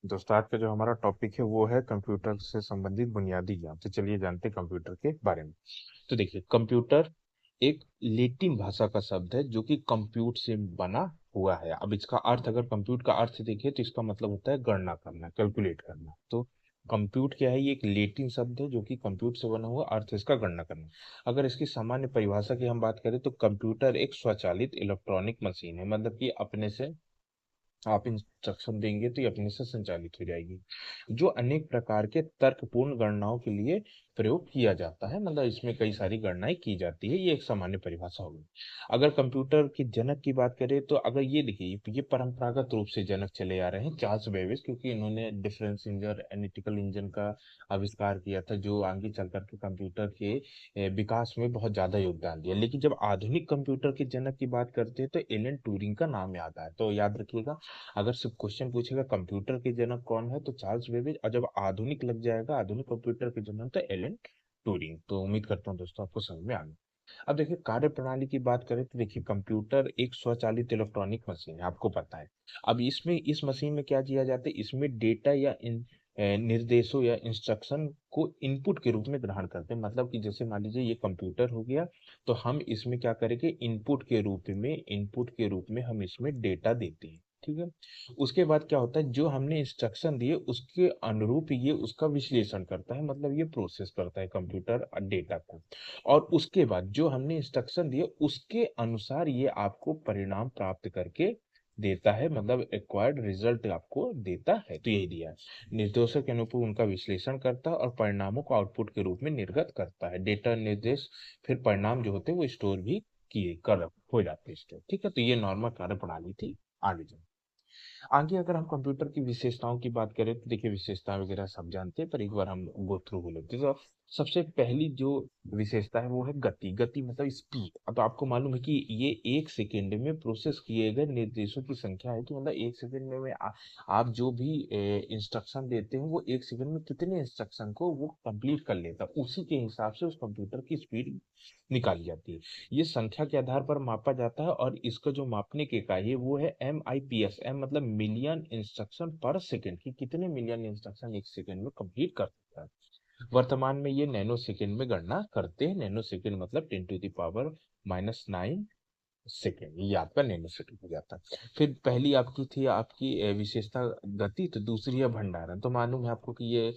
दोस्तों, आज का जो हमारा टॉपिक है वो है कंप्यूटर से संबंधित बुनियादी ज्ञान। तो चलिए जानते हैं कंप्यूटर के बारे में। तो देखिए, कंप्यूटर एक लैटिन भाषा का शब्द है जो कि कंप्यूट से बना हुआ है। अब इसका अर्थ, अगर कंप्यूट का अर्थ देखिए तो इसका मतलब होता है गणना करना, कैलकुलेट करना। तो कंप्यूट क्या है? ये एक लैटिन शब्द है जो कि कंप्यूट से बना हुआ, अर्थ इसका गणना करना। अगर इसकी सामान्य परिभाषा की हम बात करें तो कंप्यूटर एक स्वचालित इलेक्ट्रॉनिक मशीन है, मतलब कि अपने से आप इंस्ट्रक्शन देंगे तो ये अपने से संचालित हो जाएगी, जो अनेक प्रकार के तर्कपूर्ण गणनाओं के लिए प्रयोग किया जाता है। मतलब इसमें कई सारी गणनाएं की जाती है। ये एक सामान्य परिभाषा होगी। अगर कंप्यूटर के जनक की बात करें तो अगर ये देखिए, ये परंपरागत रूप से जनक चले आ रहे हैं चार्ल्स बेबेज, क्योंकि इन्होंने डिफरेंस इंजन, एनालिटिकल इंजन का आविष्कार किया था, जो आगे चल करके कंप्यूटर के विकास में बहुत ज्यादा योगदान दिया। लेकिन जब आधुनिक कंप्यूटर के जनक की बात करते हैं तो एलन ट्यूरिंग का नाम याद आया। तो याद रखिएगा, अगर सिर्फ क्वेश्चन पूछेगा कंप्यूटर के जनक कौन है तो चार्ल्स बेबेज, और जब आधुनिक लग जाएगा, आधुनिक कंप्यूटर के जनक तो एलन ट्यूरिंग। तो उम्मीद करता हूँ दोस्तों आपको समझ में आ गया। अब देखिए, कार्य प्रणाली की बात करें तो देखिए, कंप्यूटर एक स्वचालित इलेक्ट्रॉनिक मशीन है, आपको पता है। अब इसमें, इस मशीन में क्या किया जाता है? इसमें डेटा या निर्देशों या इंस्ट्रक्शन को इनपुट के रूप में ग्रहण करते हैं। मतलब कि जैसे मान लीजिए ये कंप्यूटर हो गया, तो हम इसमें क्या करेंगे? इनपुट के रूप में हम इसमें डेटा देते हैं। ठीक है। उसके बाद क्या होता है? जो हमने इंस्ट्रक्शन दिए उसके अनुरूप ये उसका विश्लेषण करता है, मतलब ये प्रोसेस करता है कंप्यूटर डेटा को। और उसके बाद जो हमने इंस्ट्रक्शन दिए उसके अनुसार ये आपको परिणाम प्राप्त करके देता है, मतलब एक्वायर्ड रिजल्ट आपको देता है। तो यही दिया है। निर्देशों के अनुरूप उनका विश्लेषण करता है और परिणामों को आउटपुट के रूप में निर्गत करता है। डेटा, निर्देश, फिर परिणाम जो होते हैं वो स्टोर भी किए कर हो जाते हैं स्टोर। ठीक है। तो ये नॉर्मल कार्य प्रणाली थी। आगे चलो, आगे अगर हम कंप्यूटर की विशेषताओं की बात करें तो देखिए, विशेषताएं वगैरह सब जानते हैं, पर एक बार हम गो थ्रू हो लेते हैं। तो सबसे पहली जो विशेषता है वो है गति। गति मतलब स्पीड। अब तो आपको मालूम है कि ये 1 सेकेंड में प्रोसेस किए गए निर्देशों की संख्या है। तो मतलब 1 सेकेंड में आप जो भी इंस्ट्रक्शन देते हैं वो 1 सेकेंड में कितने इंस्ट्रक्शन को वो कंप्लीट कर लेता है, उसी के हिसाब से उस कंप्यूटर की स्पीड निकाली जाती है। ये संख्या के आधार पर मापा जाता है, और इसका जो मापने की इकाई है वो है MIPS। एम मतलब मिलियन इंस्ट्रक्शन पर सेकेंड, की कितने मिलियन इंस्ट्रक्शन 1 सेकेंड में कंप्लीट कर सकता है। वर्तमान में ये नैनो सेकेंड में गणना करते हैं। नैनो सेकेंड मतलब 10⁻⁹ सेकेंड, ये आपका नैनो सेकेंड हो जाता है। फिर पहली आपकी थी आपकी विशेषता गति, तो दूसरी है भंडारण। तो मालूम है आपको कि ये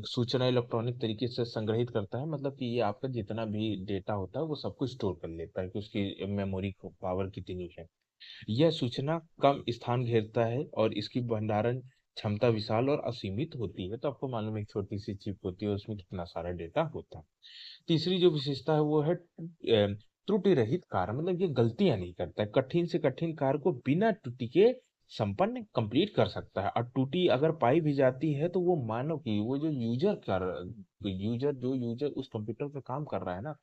सूचना इलेक्ट्रॉनिक तरीके से संग्रहित करता है, मतलब कि ये आपका जितना भी डेटा होता है वो सब कुछ स्टोर कर लेता है कि उसकी मेमोरी पावर कितनी है। यह सूचना कम स्थान घेरता है और इसकी भंडारण क्षमता विशाल और असीमित होती है। तो आपको मालूम है एक छोटी सी चिप होती है, उसमें कितना सारा डेटा होता है। तीसरी जो विशेषता है वो है त्रुटि रहित कार्य, मतलब ये गलतियां नहीं करता है। कठिन से कठिन कार्य को बिना त्रुटि के संपन्न कंप्लीट कर सकता है। और त्रुटि अगर पाई भी जाती है तो वो मानव की, वो जो यूजर उस कंप्यूटर पे काम कर रहा है ना,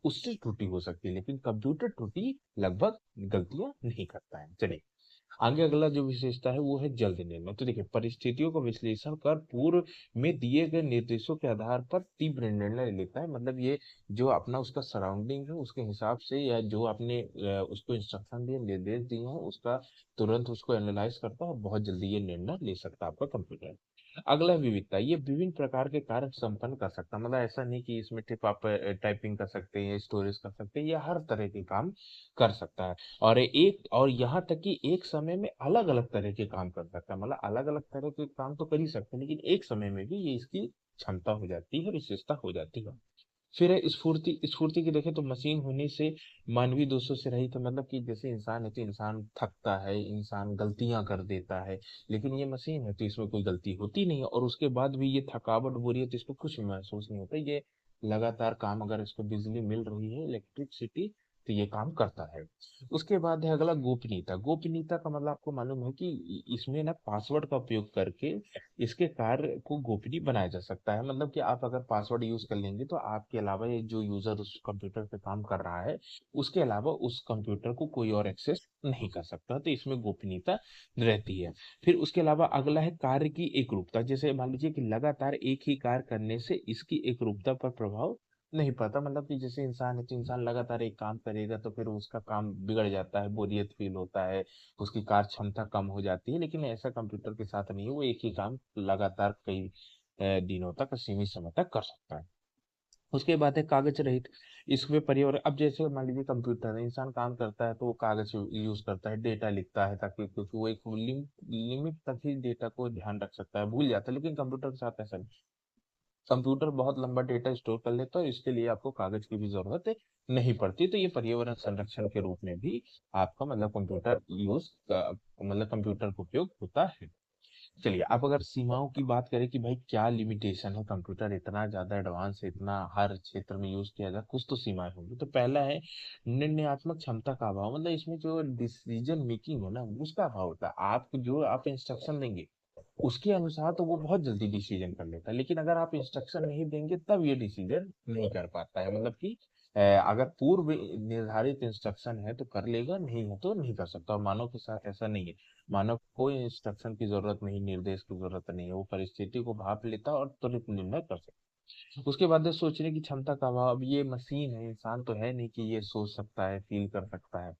उससे त्रुटि हो सकती है, लेकिन कंप्यूटर त्रुटि लगभग गलतियां नहीं करता है। चलिए, आगे अगला जो विशेषता है वो है जल्द निर्णय। तो देखिए, परिस्थितियों का विश्लेषण कर पूर्व में दिए गए निर्देशों के आधार पर तीव्र निर्णय लेता है। मतलब ये जो अपना उसका सराउंडिंग है उसके हिसाब से, या जो आपने उसको इंस्ट्रक्शन दिए, निर्देश दिए हैं, उसका तुरंत उसको एनालाइज करता है और बहुत जल्दी ये निर्णय ले सकता है आपका कंप्यूटर। अगला विविधता, ये विभिन्न प्रकार के कार्य संपन्न कर सकता है। मतलब ऐसा नहीं कि इसमें सिर्फ आप टाइपिंग कर सकते हैं, स्टोरेज कर सकते हैं, ये हर तरह के काम कर सकता है। और यहाँ तक कि एक समय में अलग अलग तरह के काम कर सकता है। मतलब अलग अलग तरह के काम तो कर ही सकते हैं, लेकिन एक समय में भी ये इसकी क्षमता हो जाती है, विशेषता हो जाती है। फिर है स्फूर्ति। स्फूर्ति की देखें तो मशीन होने से मानवीय दोषों से रहित है। मतलब कि जैसे इंसान है तो इंसान थकता है, इंसान गलतियां कर देता है, लेकिन ये मशीन है तो इसमें कोई गलती होती नहीं है, और उसके बाद भी ये थकावट बोरियत इसको कुछ भी महसूस नहीं होता। ये लगातार काम, अगर इसको बिजली मिल रही है, इलेक्ट्रिसिटी, तो ये काम करता है। उसके बाद है अगला गोपनीयता। गोपनीयता का मतलब आपको मालूम है कि इसमें ना पासवर्ड का उपयोग करके इसके कार्य को गोपनीय बनाया जा सकता है। मतलब कि आप अगर पासवर्ड यूज कर लेंगे तो आपके अलावा ये जो यूजर उस कंप्यूटर पे काम कर रहा है, उसके अलावा उस कंप्यूटर को कोई और एक्सेस नहीं कर सकता। तो इसमें गोपनीयता रहती है। फिर उसके अलावा अगला है कार्य की एकरूपता। जैसे मान लीजिए कि लगातार एक ही कार्य करने से इसकी एकरूपता पर प्रभाव नहीं पता, मतलब कि जैसे इंसान है तो इंसान लगातार एक काम करेगा तो फिर उसका काम बिगड़ जाता है, बोरियत फील होता है, उसकी कार्य क्षमता कम हो जाती है। लेकिन ऐसा कंप्यूटर के साथ नहीं है, वो एक ही काम लगातार कई दिनों तक, सीमित समय तक कर सकता है। उसके बाद है कागज रहित। इसमें पर्यावरण, अब जैसे मान लीजिए कंप्यूटर है, इंसान काम करता है तो वो कागज यूज करता है, डेटा लिखता है, ताकि क्योंकि वो एक लिमिट तक ही डेटा को ध्यान रख सकता है, भूल जाता है। लेकिन कंप्यूटर के साथ ऐसा नहीं, कंप्यूटर बहुत लंबा डेटा स्टोर कर लेता है, इसके लिए आपको कागज की भी जरूरत नहीं पड़ती। तो ये पर्यावरण संरक्षण के रूप में भी आपका मतलब कंप्यूटर मतलब कंप्यूटर का उपयोग होता है। चलिए, अब अगर सीमाओं की बात करें कि भाई क्या लिमिटेशन है, कंप्यूटर इतना ज्यादा एडवांस है, इतना हर क्षेत्र में यूज किया जाए, कुछ तो सीमाएं होंगी। तो पहला है निर्णयात्मक क्षमता का अभाव, मतलब इसमें जो डिसीजन मेकिंग है ना, उसका अभाव होता है। आप इंस्ट्रक्शन देंगे उसके अनुसार तो वो बहुत जल्दी डिसीजन कर लेता है, लेकिन अगर आप इंस्ट्रक्शन नहीं देंगे तब ये डिसीजन नहीं कर पाता है। मतलब कि अगर पूर्व निर्धारित इंस्ट्रक्शन है तो कर लेगा, नहीं है तो नहीं कर सकता। और मानव के साथ ऐसा नहीं है, मानव को कोई इंस्ट्रक्शन की जरूरत नहीं, निर्देश की जरूरत नहीं है, वो परिस्थिति को भाप लेता है और त्वरित निर्णय कर सकता है। उसके बाद है सोचने की क्षमता का अभाव। अब ये मशीन है, इंसान तो है नहीं कि ये सोच सकता है, फील कर सकता है।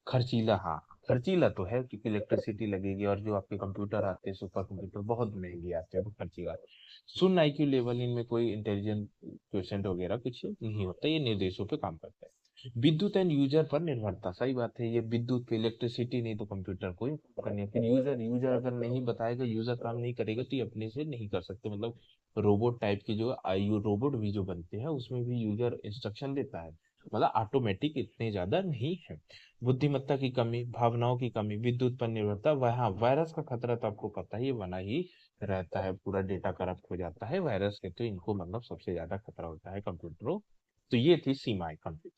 खर्चीला, हाँ, खर्चीला तो है क्योंकि इलेक्ट्रिसिटी लगेगी, और जो आपके कंप्यूटर आते हैं सुपर कंप्यूटर बहुत महंगे आते हैं, वो खर्चीला। शून्य आईक्यू लेवल, इनमें कोई इंटेलिजेंट क्वेश्चन वगैरह कुछ नहीं होता, ये निर्देशों पे काम करता है। विद्युत एंड यूजर पर निर्भरता, सही बात है, ये विद्युत पे, इलेक्ट्रिसिटी नहीं तो कंप्यूटर को करनी है। फिर यूजर यूजर अगर नहीं बताएगा, यूजर काम नहीं करेगा तो ये अपने से नहीं कर सकते। मतलब रोबोट टाइप की जो आयु रोबोट भी जो बनते हैं उसमें भी यूजर इंस्ट्रक्शन देता है, मतलब ऑटोमेटिक इतने ज्यादा नहीं है। बुद्धिमत्ता की कमी, भावनाओं की कमी, विद्युत पर निर्भरता, वहाँ वायरस का खतरा तो आपको पता ही बना ही रहता है, पूरा डेटा करप्ट हो जाता है वायरस के, तो इनको मतलब सबसे ज्यादा खतरा होता है कंप्यूटरों। तो ये थी सीमाएं कंप्यूटर।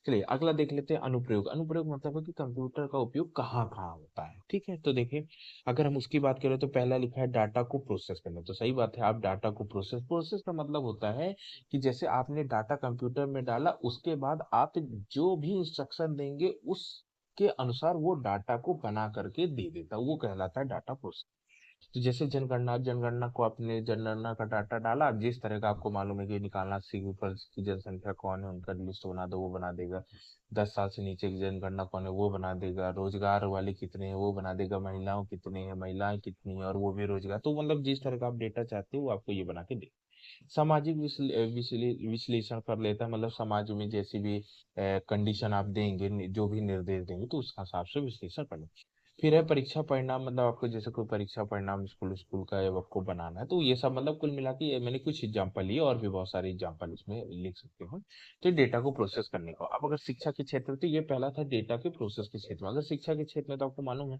चलिए अगला देख लेते हैं अनुप्रयोग। अनुप्रयोग मतलब है कि कंप्यूटर का उपयोग कहाँ कहाँ होता है। ठीक है, तो देखिए, अगर हम उसकी बात करें तो पहला लिखा है डाटा को प्रोसेस करना, तो सही बात है, आप डाटा को प्रोसेस प्रोसेस का मतलब होता है कि जैसे आपने डाटा कंप्यूटर में डाला, उसके बाद आप जो भी इंस्ट्रक्शन देंगे उसके अनुसार वो डाटा को बना करके दे देता है, वो कहलाता है डाटा प्रोसेस। तो जैसे जनगणना, जनगणना को आपने जनगणना का डाटा डाला, अब जिस तरह का आपको मालूम है कि निकालना, सिविल पर की जनसंख्या कौन है उनका लिस्ट बना दो, वो बना देगा। 10 साल से नीचे की जनगणना कौन है वो बना देगा। रोजगार वाले कितने हैं वो बना देगा। महिलाओं कितने हैं, महिलाएं कितनी है और वो भी रोजगार, तो मतलब जिस तरह का आप डेटा चाहते हो वो आपको ये बना के दे। सामाजिक विश्लेषण कर लेता है, मतलब समाज में जैसी भी कंडीशन आप देंगे, जो भी निर्देश देंगे तो उसका हिसाब से विश्लेषण करना। फिर है परीक्षा परिणाम, मतलब आपको जैसे कोई परीक्षा परिणाम स्कूल स्कूल का है वो आपको बनाना है, तो ये सब मतलब कुल मिला के मैंने कुछ एग्जांपल लिए, और भी बहुत सारे एग्जांपल इसमें लिख सकते हो। तो डेटा को प्रोसेस करने का, अब अगर शिक्षा के क्षेत्र में, तो ये पहला था डेटा के प्रोसेस के क्षेत्र में। अगर शिक्षा के क्षेत्र में तो आपको मालूम है,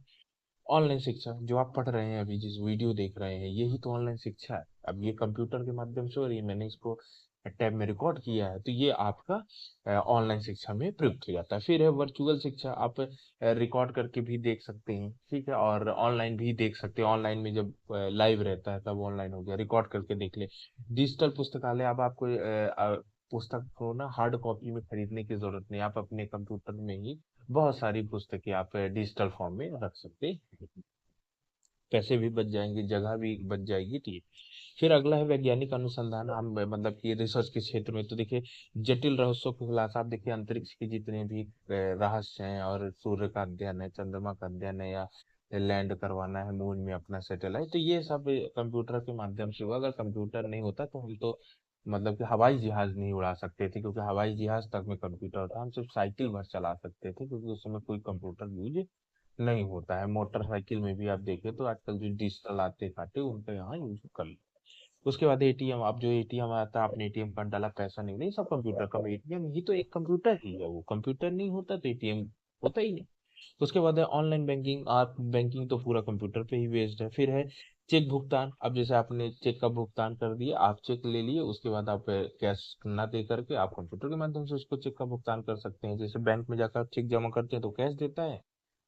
ऑनलाइन शिक्षा जो आप पढ़ रहे हैं अभी, जिस वीडियो देख रहे हैं, यही तो ऑनलाइन शिक्षा है। अब ये कंप्यूटर के माध्यम से हो रही है, मैंने इसको टैब में रिकॉर्ड किया है, तो ये आपका ऑनलाइन शिक्षा में प्रयुक्त हो जाता है। फिर है वर्चुअल शिक्षा, आप रिकॉर्ड करके भी देख सकते हैं, ठीक है, और ऑनलाइन भी देख सकते हैं। ऑनलाइन में जब लाइव रहता है तब ऑनलाइन हो गया, रिकॉर्ड करके देख ले। डिजिटल पुस्तकालय, अब आपको पुस्तक को ना हार्ड कॉपी में खरीदने की जरूरत नहीं, आप अपने कंप्यूटर में ही बहुत सारी पुस्तकें आप डिजिटल फॉर्म में रख सकते हैं। पैसे भी बच जाएंगे, जगह भी बच जाएगी, ठीक। फिर अगला है वैज्ञानिक अनुसंधान, हम मतलब कि रिसर्च के क्षेत्र में, तो देखिए जटिल रहस्यों को खुलासा। आप देखिए अंतरिक्ष के जितने भी रहस्य हैं, और सूर्य का अध्ययन है, चंद्रमा का अध्ययन है, या लैंड करवाना है मून में अपना सैटेलाइट, तो ये सब कंप्यूटर के माध्यम से हुआ। अगर कंप्यूटर नहीं होता तो हम तो मतलब कि हवाई जहाज नहीं उड़ा सकते थे, क्योंकि हवाई जहाज तक में कंप्यूटर था। हम सिर्फ साइकिल भर चला सकते थे क्योंकि उस समय कोई कंप्यूटर यूज नहीं होता है। मोटरसाइकिल में भी आप देखें तो आजकल जो डिजिटल आते काटे उनका यहाँ यूज कर लो। उसके बाद एटीएम, आप जो एटीएम आता है, आपने एटीएम कार्ड डाला, पैसा नहीं, नहीं सब कंप्यूटर का। एटीएम ही तो एक कंप्यूटर ही है, वो कंप्यूटर नहीं होता तो एटीएम होता ही नहीं। उसके बाद है ऑनलाइन बैंकिंग, आप बैंकिंग तो पूरा कंप्यूटर पे ही बेस्ड है। फिर है चेक भुगतान, अब जैसे आपने चेक का भुगतान कर दिया, आप चेक ले लिए, उसके बाद आप कैश ना दे करके आप कंप्यूटर के माध्यम से उसको चेक का भुगतान कर सकते हैं। जैसे बैंक में जाकर चेक जमा करते हैं तो कैश देता है,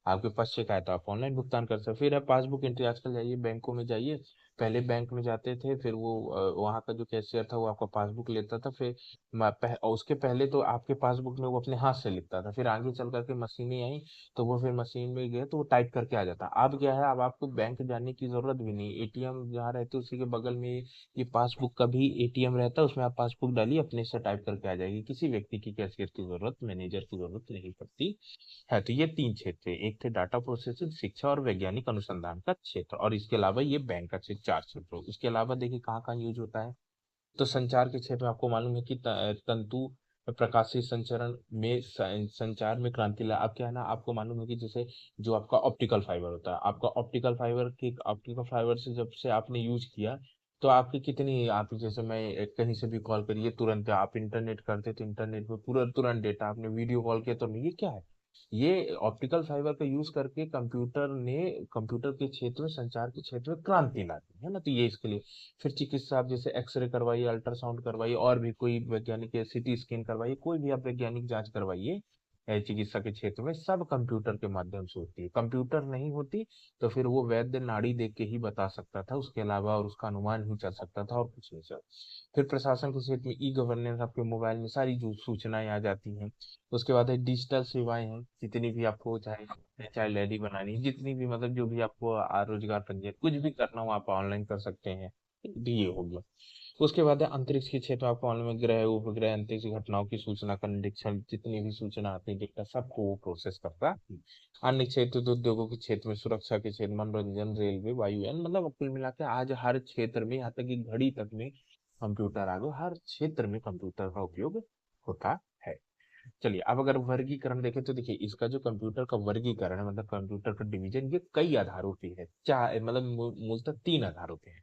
आपके पास चेक आया तो आप ऑनलाइन भुगतान कर सकते हैं। फिर है पासबुक एंट्री, आजकल जाइए बैंकों में जाइए, पहले बैंक में जाते थे, फिर वो वहाँ का जो कैशियर था वो आपका पासबुक लेता था, फिर और उसके पहले तो आपके पासबुक में वो अपने हाथ से लिखता था, फिर आगे चल करके मशीनें आई, तो वो फिर मशीन में गए तो वो टाइप करके आ जाता। अब क्या है, अब आपको बैंक जाने की जरूरत भी नहीं, एटीएम जहाँ रहते उसी के बगल में ये पासबुक का भी एटीएम रहता है, उसमें आप पासबुक डालिए अपने से टाइप करके आ जाएगी, किसी व्यक्ति की कैशियर की जरूरत, मैनेजर की जरूरत नहीं पड़ती है। तो ये तीन क्षेत्र है, एक थे डाटा प्रोसेसिंग, शिक्षा और वैज्ञानिक अनुसंधान का क्षेत्र, और इसके अलावा ये बैंक का क्षेत्र, चार क्षेत्र। उसके अलावा देखिए कहाँ कहाँ यूज होता है, तो संचार के क्षेत्र में आपको मालूम है कि तंतु प्रकाशीय संचरण में संचार में क्रांति ला। अब क्या है ना, आपको मालूम है कि जैसे जो आपका ऑप्टिकल फाइबर होता है, आपका ऑप्टिकल फाइबर से जब से आपने यूज किया, तो आपकी कितनी, आप जैसे मैं कहीं से भी कॉल करिए तुरंत, आप इंटरनेट करते तो इंटरनेट पे पूरा तुरंत डेटा, आपने वीडियो कॉल किया तो नहीं, ये क्या है, ये ऑप्टिकल फाइबर का यूज करके कंप्यूटर के क्षेत्र में, संचार के क्षेत्र में क्रांति ला दी है ना। तो ये इसके लिए, फिर चिकित्सा, आप जैसे एक्सरे करवाइए, अल्ट्रासाउंड करवाइए, और भी कोई वैज्ञानिक सीटी स्कैन करवाइए, कोई भी आप वैज्ञानिक जांच करवाइए चिकित्सा के क्षेत्र में, सब कंप्यूटर के माध्यम से होती है। कंप्यूटर नहीं होती तो फिर वो वैद्य नाड़ी देख के ही बता सकता था, उसके अलावा और उसका अनुमान ही चल सकता था, और कुछ नहीं सर। फिर प्रशासन के क्षेत्र में ई गवर्नेंस, आपके मोबाइल में सारी जो सूचनाएं आ जाती हैं। उसके बाद है डिजिटल सेवाएं हैं, जितनी भी आपको चाहे चाइल्ड आईडी बनानी, जितनी भी मतलब जो भी आपको रोजगार पंजीयन कुछ भी करना हो आप ऑनलाइन कर सकते हैं, तो ये हो गया। उसके बाद है अंतरिक्ष के क्षेत्र में, आपको ऑनलाइन में ग्रह उपग्रह अंतरिक्ष घटनाओं की सूचना का निरीक्षण, जितनी भी सूचना आती है डेटा सबको वो प्रोसेस करता है। अन्य क्षेत्र तो उद्योगों के क्षेत्र में, सुरक्षा के क्षेत्र, मनोरंजन, रेलवे, वायुयान, मतलब कुल मिला के आज हर क्षेत्र में, यहाँ तक कि घड़ी तक में कंप्यूटर आ गए, हर क्षेत्र में कंप्यूटर का उपयोग होता है। चलिए अब अगर वर्गीकरण देखें तो देखिए, इसका जो कंप्यूटर का वर्गीकरण है, मतलब कंप्यूटर का डिवीजन, ये कई आधारों पे है, चार मतलब मूलतः तीन आधारों पे है।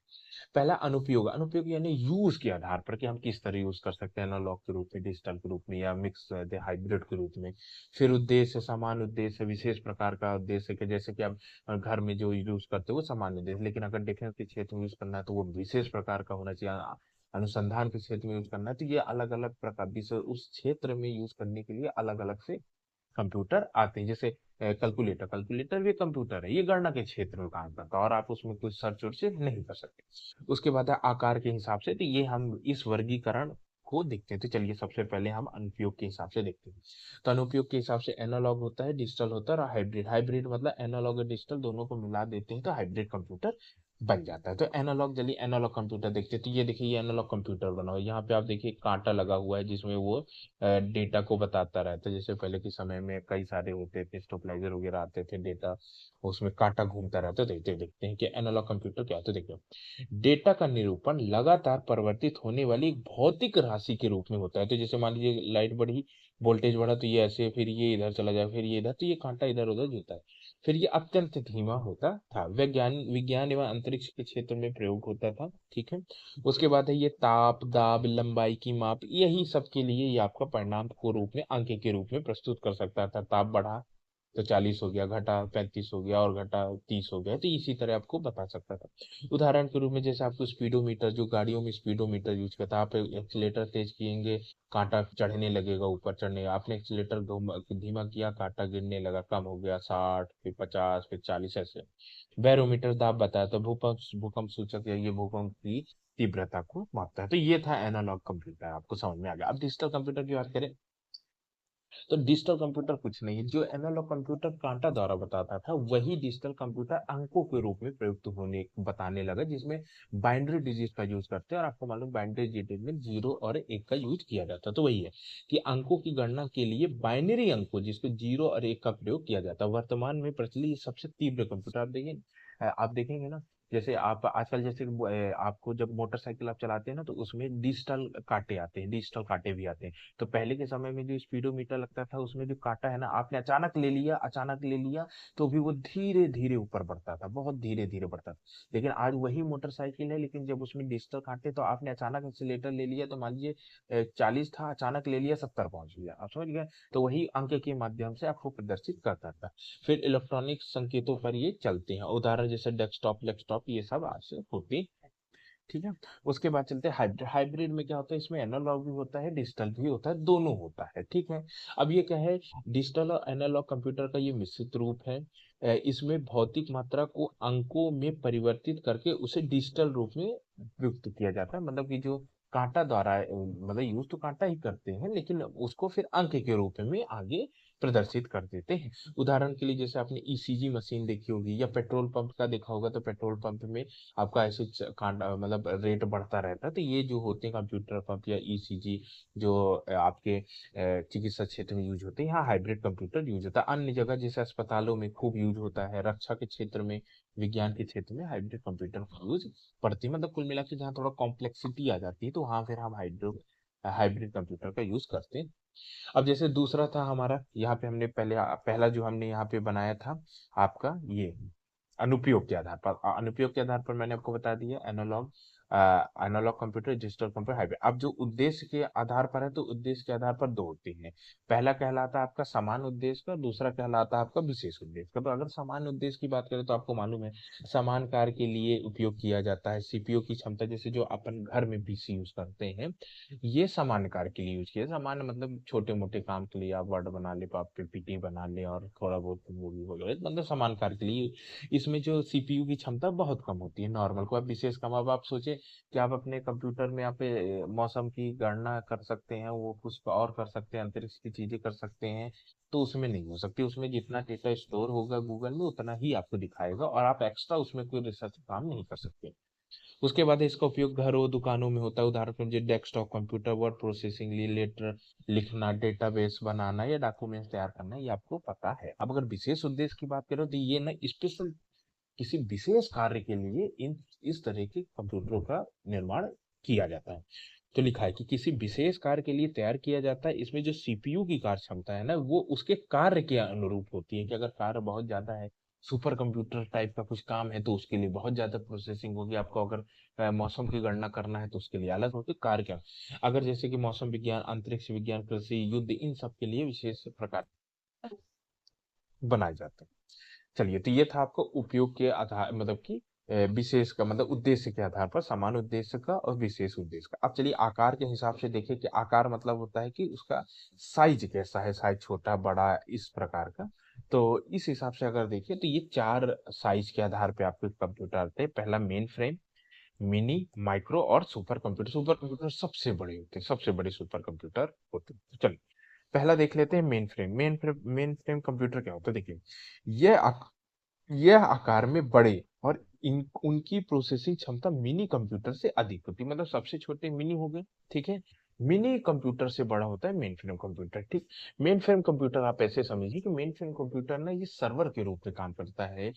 पहला अनुप्रयोग, अनुप्रयोग यानी यूज के आधार पर कि हम किस तरह यूज कर सकते हैं, एनालॉग के रूप में, डिजिटल के रूप में, या मिक्स हाइब्रिड के रूप में। फिर उद्देश्य, सामान्य उद्देश्य, विशेष प्रकार का उद्देश्य के, जैसे कि आप घर में जो यूज करते हो वो सामान्य उद्देश्य, लेकिन अगर डिफेंस के क्षेत्र में यूज करना है तो वो विशेष प्रकार का होना चाहिए। अनुसंधान के क्षेत्र में यूज करना है तो ये अलग अलग प्रकार, विषय उस क्षेत्र में यूज करने के लिए अलग अलग से कंप्यूटर आते हैं। जैसे कैलकुलेटर, कैलकुलेटर भी कंप्यूटर है, ये गणना के क्षेत्र में काम करता है, और आप उसमें कुछ सर्च वर्च नहीं कर सकते। उसके बाद है आकार के हिसाब से, तो ये हम इस वर्गीकरण को देखते हैं। तो चलिए सबसे पहले हम अनुप्रयोग के हिसाब से देखते हैं। तो अनुप्रयोग के हिसाब से एनालॉग होता है, डिजिटल होता है, और हाइब्रिड। हाइब्रिड मतलब एनालॉग और डिजिटल दोनों को मिला देते हैं तो हाइब्रिड कंप्यूटर बन जाता है। तो एनालॉग, चलिए एनालॉग कंप्यूटर देखते हैं। तो ये देखिए, ये एनालॉग कंप्यूटर बना हुआ है, यहाँ पे आप देखिए कांटा लगा हुआ है जिसमें वो डेटा को बताता रहता है। जैसे पहले के समय में कई सारे होते थे, स्टेबलाइजर वगैरह आते थे, डेटा उसमें कांटा घूमता रहता है। देखते देखते हैं कि एनालॉग कंप्यूटर क्या होता है, देखिए डेटा का निरूपण लगातार परिवर्तित होने वाली एक भौतिक राशि के रूप में होता है। तो जैसे मान लीजिए लाइट बढ़ी, वोल्टेज बढ़ा, तो ये ऐसे, फिर ये इधर चला जाए, फिर ये इधर, तो ये कांटा इधर उधर जुलता है। फिर ये अत्यंत धीमा होता था। विज्ञान एवं अंतरिक्ष के क्षेत्र में प्रयोग होता था, ठीक है। उसके बाद है ये ताप, दाब, लंबाई की माप, यही सब के लिए ये आपका परिणाम को रूप में, अंक के रूप में प्रस्तुत कर सकता था। ताप बढ़ा तो 40 हो गया, घटा 35 हो गया, और घटा 30 हो गया, तो इसी तरह आपको बता सकता था। उदाहरण के रूप में जैसे आपको स्पीडोमीटर, जो गाड़ियों में स्पीडोमीटर यूज करता है, आप एक्सीलेटर तेज किएंगे, कांटा चढ़ने लगेगा, ऊपर चढ़ने, आपने एक्सीलेटर धीमा किया, कांटा गिरने लगा, कम हो गया, 60, फिर 50, फिर 40, ऐसे। बैरोमीटर दाब बताया तो भूकंप, भूकंप सूचक या ये भूकंप की तीव्रता को मापता है। तो ये था एनालॉग कंप्यूटर, आपको समझ में आ गया। अब डिजिटल कंप्यूटर की बात करें तो डिजिटल कंप्यूटर कुछ नहीं है, जो एनालॉग कंप्यूटर कांटा द्वारा बताता था वही डिजिटल कंप्यूटर अंकों के रूप में प्रयुक्त होने बताने लगा, जिसमें बाइनरी डिजिट का यूज करते हैं। और आपको मालूम, बाइनरी डिजिट में 0 और 1 का यूज किया जाता है। तो वही है कि अंकों की गणना के लिए बाइनरी अंकों, जिसको 0 और 1 का प्रयोग किया जाता है। वर्तमान में प्रचलित सबसे तीव्र कंप्यूटर, आप देखेंगे ना, जैसे आप आजकल, जैसे आपको जब मोटरसाइकिल आप चलाते हैं ना, तो उसमें डिजिटल कांटे आते हैं, डिजिटल कांटे भी आते हैं। तो पहले के समय में जो स्पीडोमीटर लगता था, उसमें जो कांटा है ना, आपने अचानक ले लिया, तो भी वो धीरे धीरे ऊपर बढ़ता था, बहुत धीरे धीरे बढ़ता था। लेकिन आज वही मोटरसाइकिल है, लेकिन जब उसमें डिजिटल कांटे, तो आपने अचानक एक्सीलेटर ले लिया, तो मान लीजिए 40 था, अचानक ले लिया 70 पहुंच गया, आप समझ गए। तो वही अंक के माध्यम से आपको प्रदर्शित करता था। फिर इलेक्ट्रॉनिक संकेतों पर ये चलते हैं, उदाहरण जैसे डेस्कटॉप, लैपटॉप, ये सब आज से होते हैं। ठीक है। उसके बाद चलते हैं हाइब्रिड। हाइब्रिड में क्या होता है, इसमें एनालॉग भी होता है, डिजिटल भी होता है, दोनों होता है। ठीक है। अब ये क्या है, डिजिटल और एनालॉग कंप्यूटर का ये मिश्रित रूप है। इसमें भौतिक मात्रा को अंकों में परिवर्तित करके उसे डिजिटल रूप में प्रयुक्त किया जाता है। मतलब कि जो कांटा द्वारा मतलब यूज तो कांटा ही करते हैं, लेकिन उसको फिर अंक के रूप में आगे प्रदर्शित कर देते हैं। उदाहरण के लिए जैसे आपने ईसीजी मशीन देखी होगी या पेट्रोल पंप का देखा होगा, तो पेट्रोल पंप में आपका ऐसे कांटा मतलब रेट बढ़ता रहता है। तो ये जो होते हैं कंप्यूटर पंप या ईसीजी, जो आपके चिकित्सा क्षेत्र में यूज होते हैं, यहाँ हाइब्रिड कंप्यूटर यूज होता है। अन्य जगह जैसे अस्पतालों में खूब यूज होता है, रक्षा के क्षेत्र में, विज्ञान के क्षेत्र में हाइब्रिड कंप्यूटर का यूज पड़ती है। मतलब कुल मिला के जहाँ थोड़ा कॉम्प्लेक्सिटी आ जाती है, तो वहाँ फिर हम हाइब्रिड कंप्यूटर का यूज करते हैं। अब जैसे दूसरा था हमारा, यहाँ पे हमने पहला जो हमने यहाँ पे बनाया था आपका ये अनुप्रयोग के आधार पर। अनुप्रयोग के आधार पर मैंने आपको बता दिया, analogue, analogue computer, digital computer, hybrid. अब जो उद्देश्य के आधार पर है, तो उद्देश्य के आधार पर दो होते हैं। पहला कहलाता है आपका समान उद्देश्य का, दूसरा कहलाता है आपका विशेष उद्देश्य का। तो अगर समान उद्देश्य की बात करें, तो आपको मालूम है समान कार्य के लिए उपयोग किया जाता है। सीपीयू की क्षमता, जैसे जो अपन घर में पीसी यूज करते हैं, ये सामान्य कार्य के लिए यूज किया। सामान्य मतलब छोटे मोटे काम के लिए, आप वर्ड बना ले, आप पीपीटी बना ले, और थोड़ा बहुत मूवी वगैरह, मतलब सामान्य कार्य के लिए। इसमें जो सीपीयू की क्षमता बहुत कम होती है नॉर्मल को, अब विशेष कम। अब आप सोचे कि आप अपने कंप्यूटर में आप मौसम की गणना कर सकते हैं, वो कुछ और कर सकते हैं, अंतरिक्ष की चीजें कर सकते हैं, तो उसमें नहीं हो सकती। उसमें जितना डेटा स्टोर होगा गूगल में, उतना ही आपको दिखाएगा, और आप एक्स्ट्रा उसमें कोई रिसर्च काम नहीं कर सकते। उसके बाद इसका उपयोग घरों दुकानों में होता है। उदाहरण के लिए डेस्कटॉप कंप्यूटर, वर्ड प्रोसेसिंग लिए, लेटर लिखना, डेटाबेस बनाना या डॉक्यूमेंट्स तैयार करना, ये आपको पता है। अब अगर विशेष उद्देश्य की बात करो, तो ये ना स्पेशल किसी विशेष कार्य के लिए इन इस तरह के कंप्यूटरों का निर्माण किया जाता है। तो लिखा है कि किसी विशेष कार्य के लिए तैयार किया जाता है। इसमें जो सीपीयू की कार्य क्षमता है ना, वो उसके कार्य के अनुरूप होती है। कि अगर कार्य बहुत ज्यादा है, सुपर कंप्यूटर टाइप का कुछ काम है, तो उसके लिए बहुत ज्यादा प्रोसेसिंग होगी। आपको अगर मौसम की गणना करना है, तो उसके लिए अलग होगी कार्य क्या। अगर जैसे कि मौसम विज्ञान, अंतरिक्ष विज्ञान, कृषि, युद्ध, इन सब के लिए विशेष प्रकार बनाए जाते हैं। चलिए, तो ये था आपको उपयोग के आधार, मतलब कि विशेष का मतलब उद्देश्य के आधार पर, समान उद्देश्य का और विशेष उद्देश्य का। अब चलिए आकार के हिसाब से देखिए कि आकार मतलब होता है कि उसका साइज कैसा है, साइज छोटा बड़ा इस प्रकार का। तो इस हिसाब से अगर देखिए, तो ये चार साइज के आधार पे आपके कंप्यूटर आते हैं। पहला मेन फ्रेम, मिनी, माइक्रो और सुपर कंप्यूटर। सुपर कंप्यूटर सबसे बड़े होते हैं, सबसे बड़े सुपर कंप्यूटर होते हैं। तो चलिए पहला देख लेते हैं main frame. Main frame computer क्या होता है, देखिए यह यह आकार में बड़े और इन उनकी प्रोसेसिंग क्षमता मिनी कंप्यूटर से अधिक होती है। मतलब सबसे छोटे मिनी हो गए, ठीक है। मिनी कंप्यूटर से बड़ा होता है मेन फ्रेम कंप्यूटर, ठीक। मेन फ्रेम कंप्यूटर आप ऐसे समझिए कि मेन फ्रेम कंप्यूटर ना ये सर्वर के रूप में काम करता है।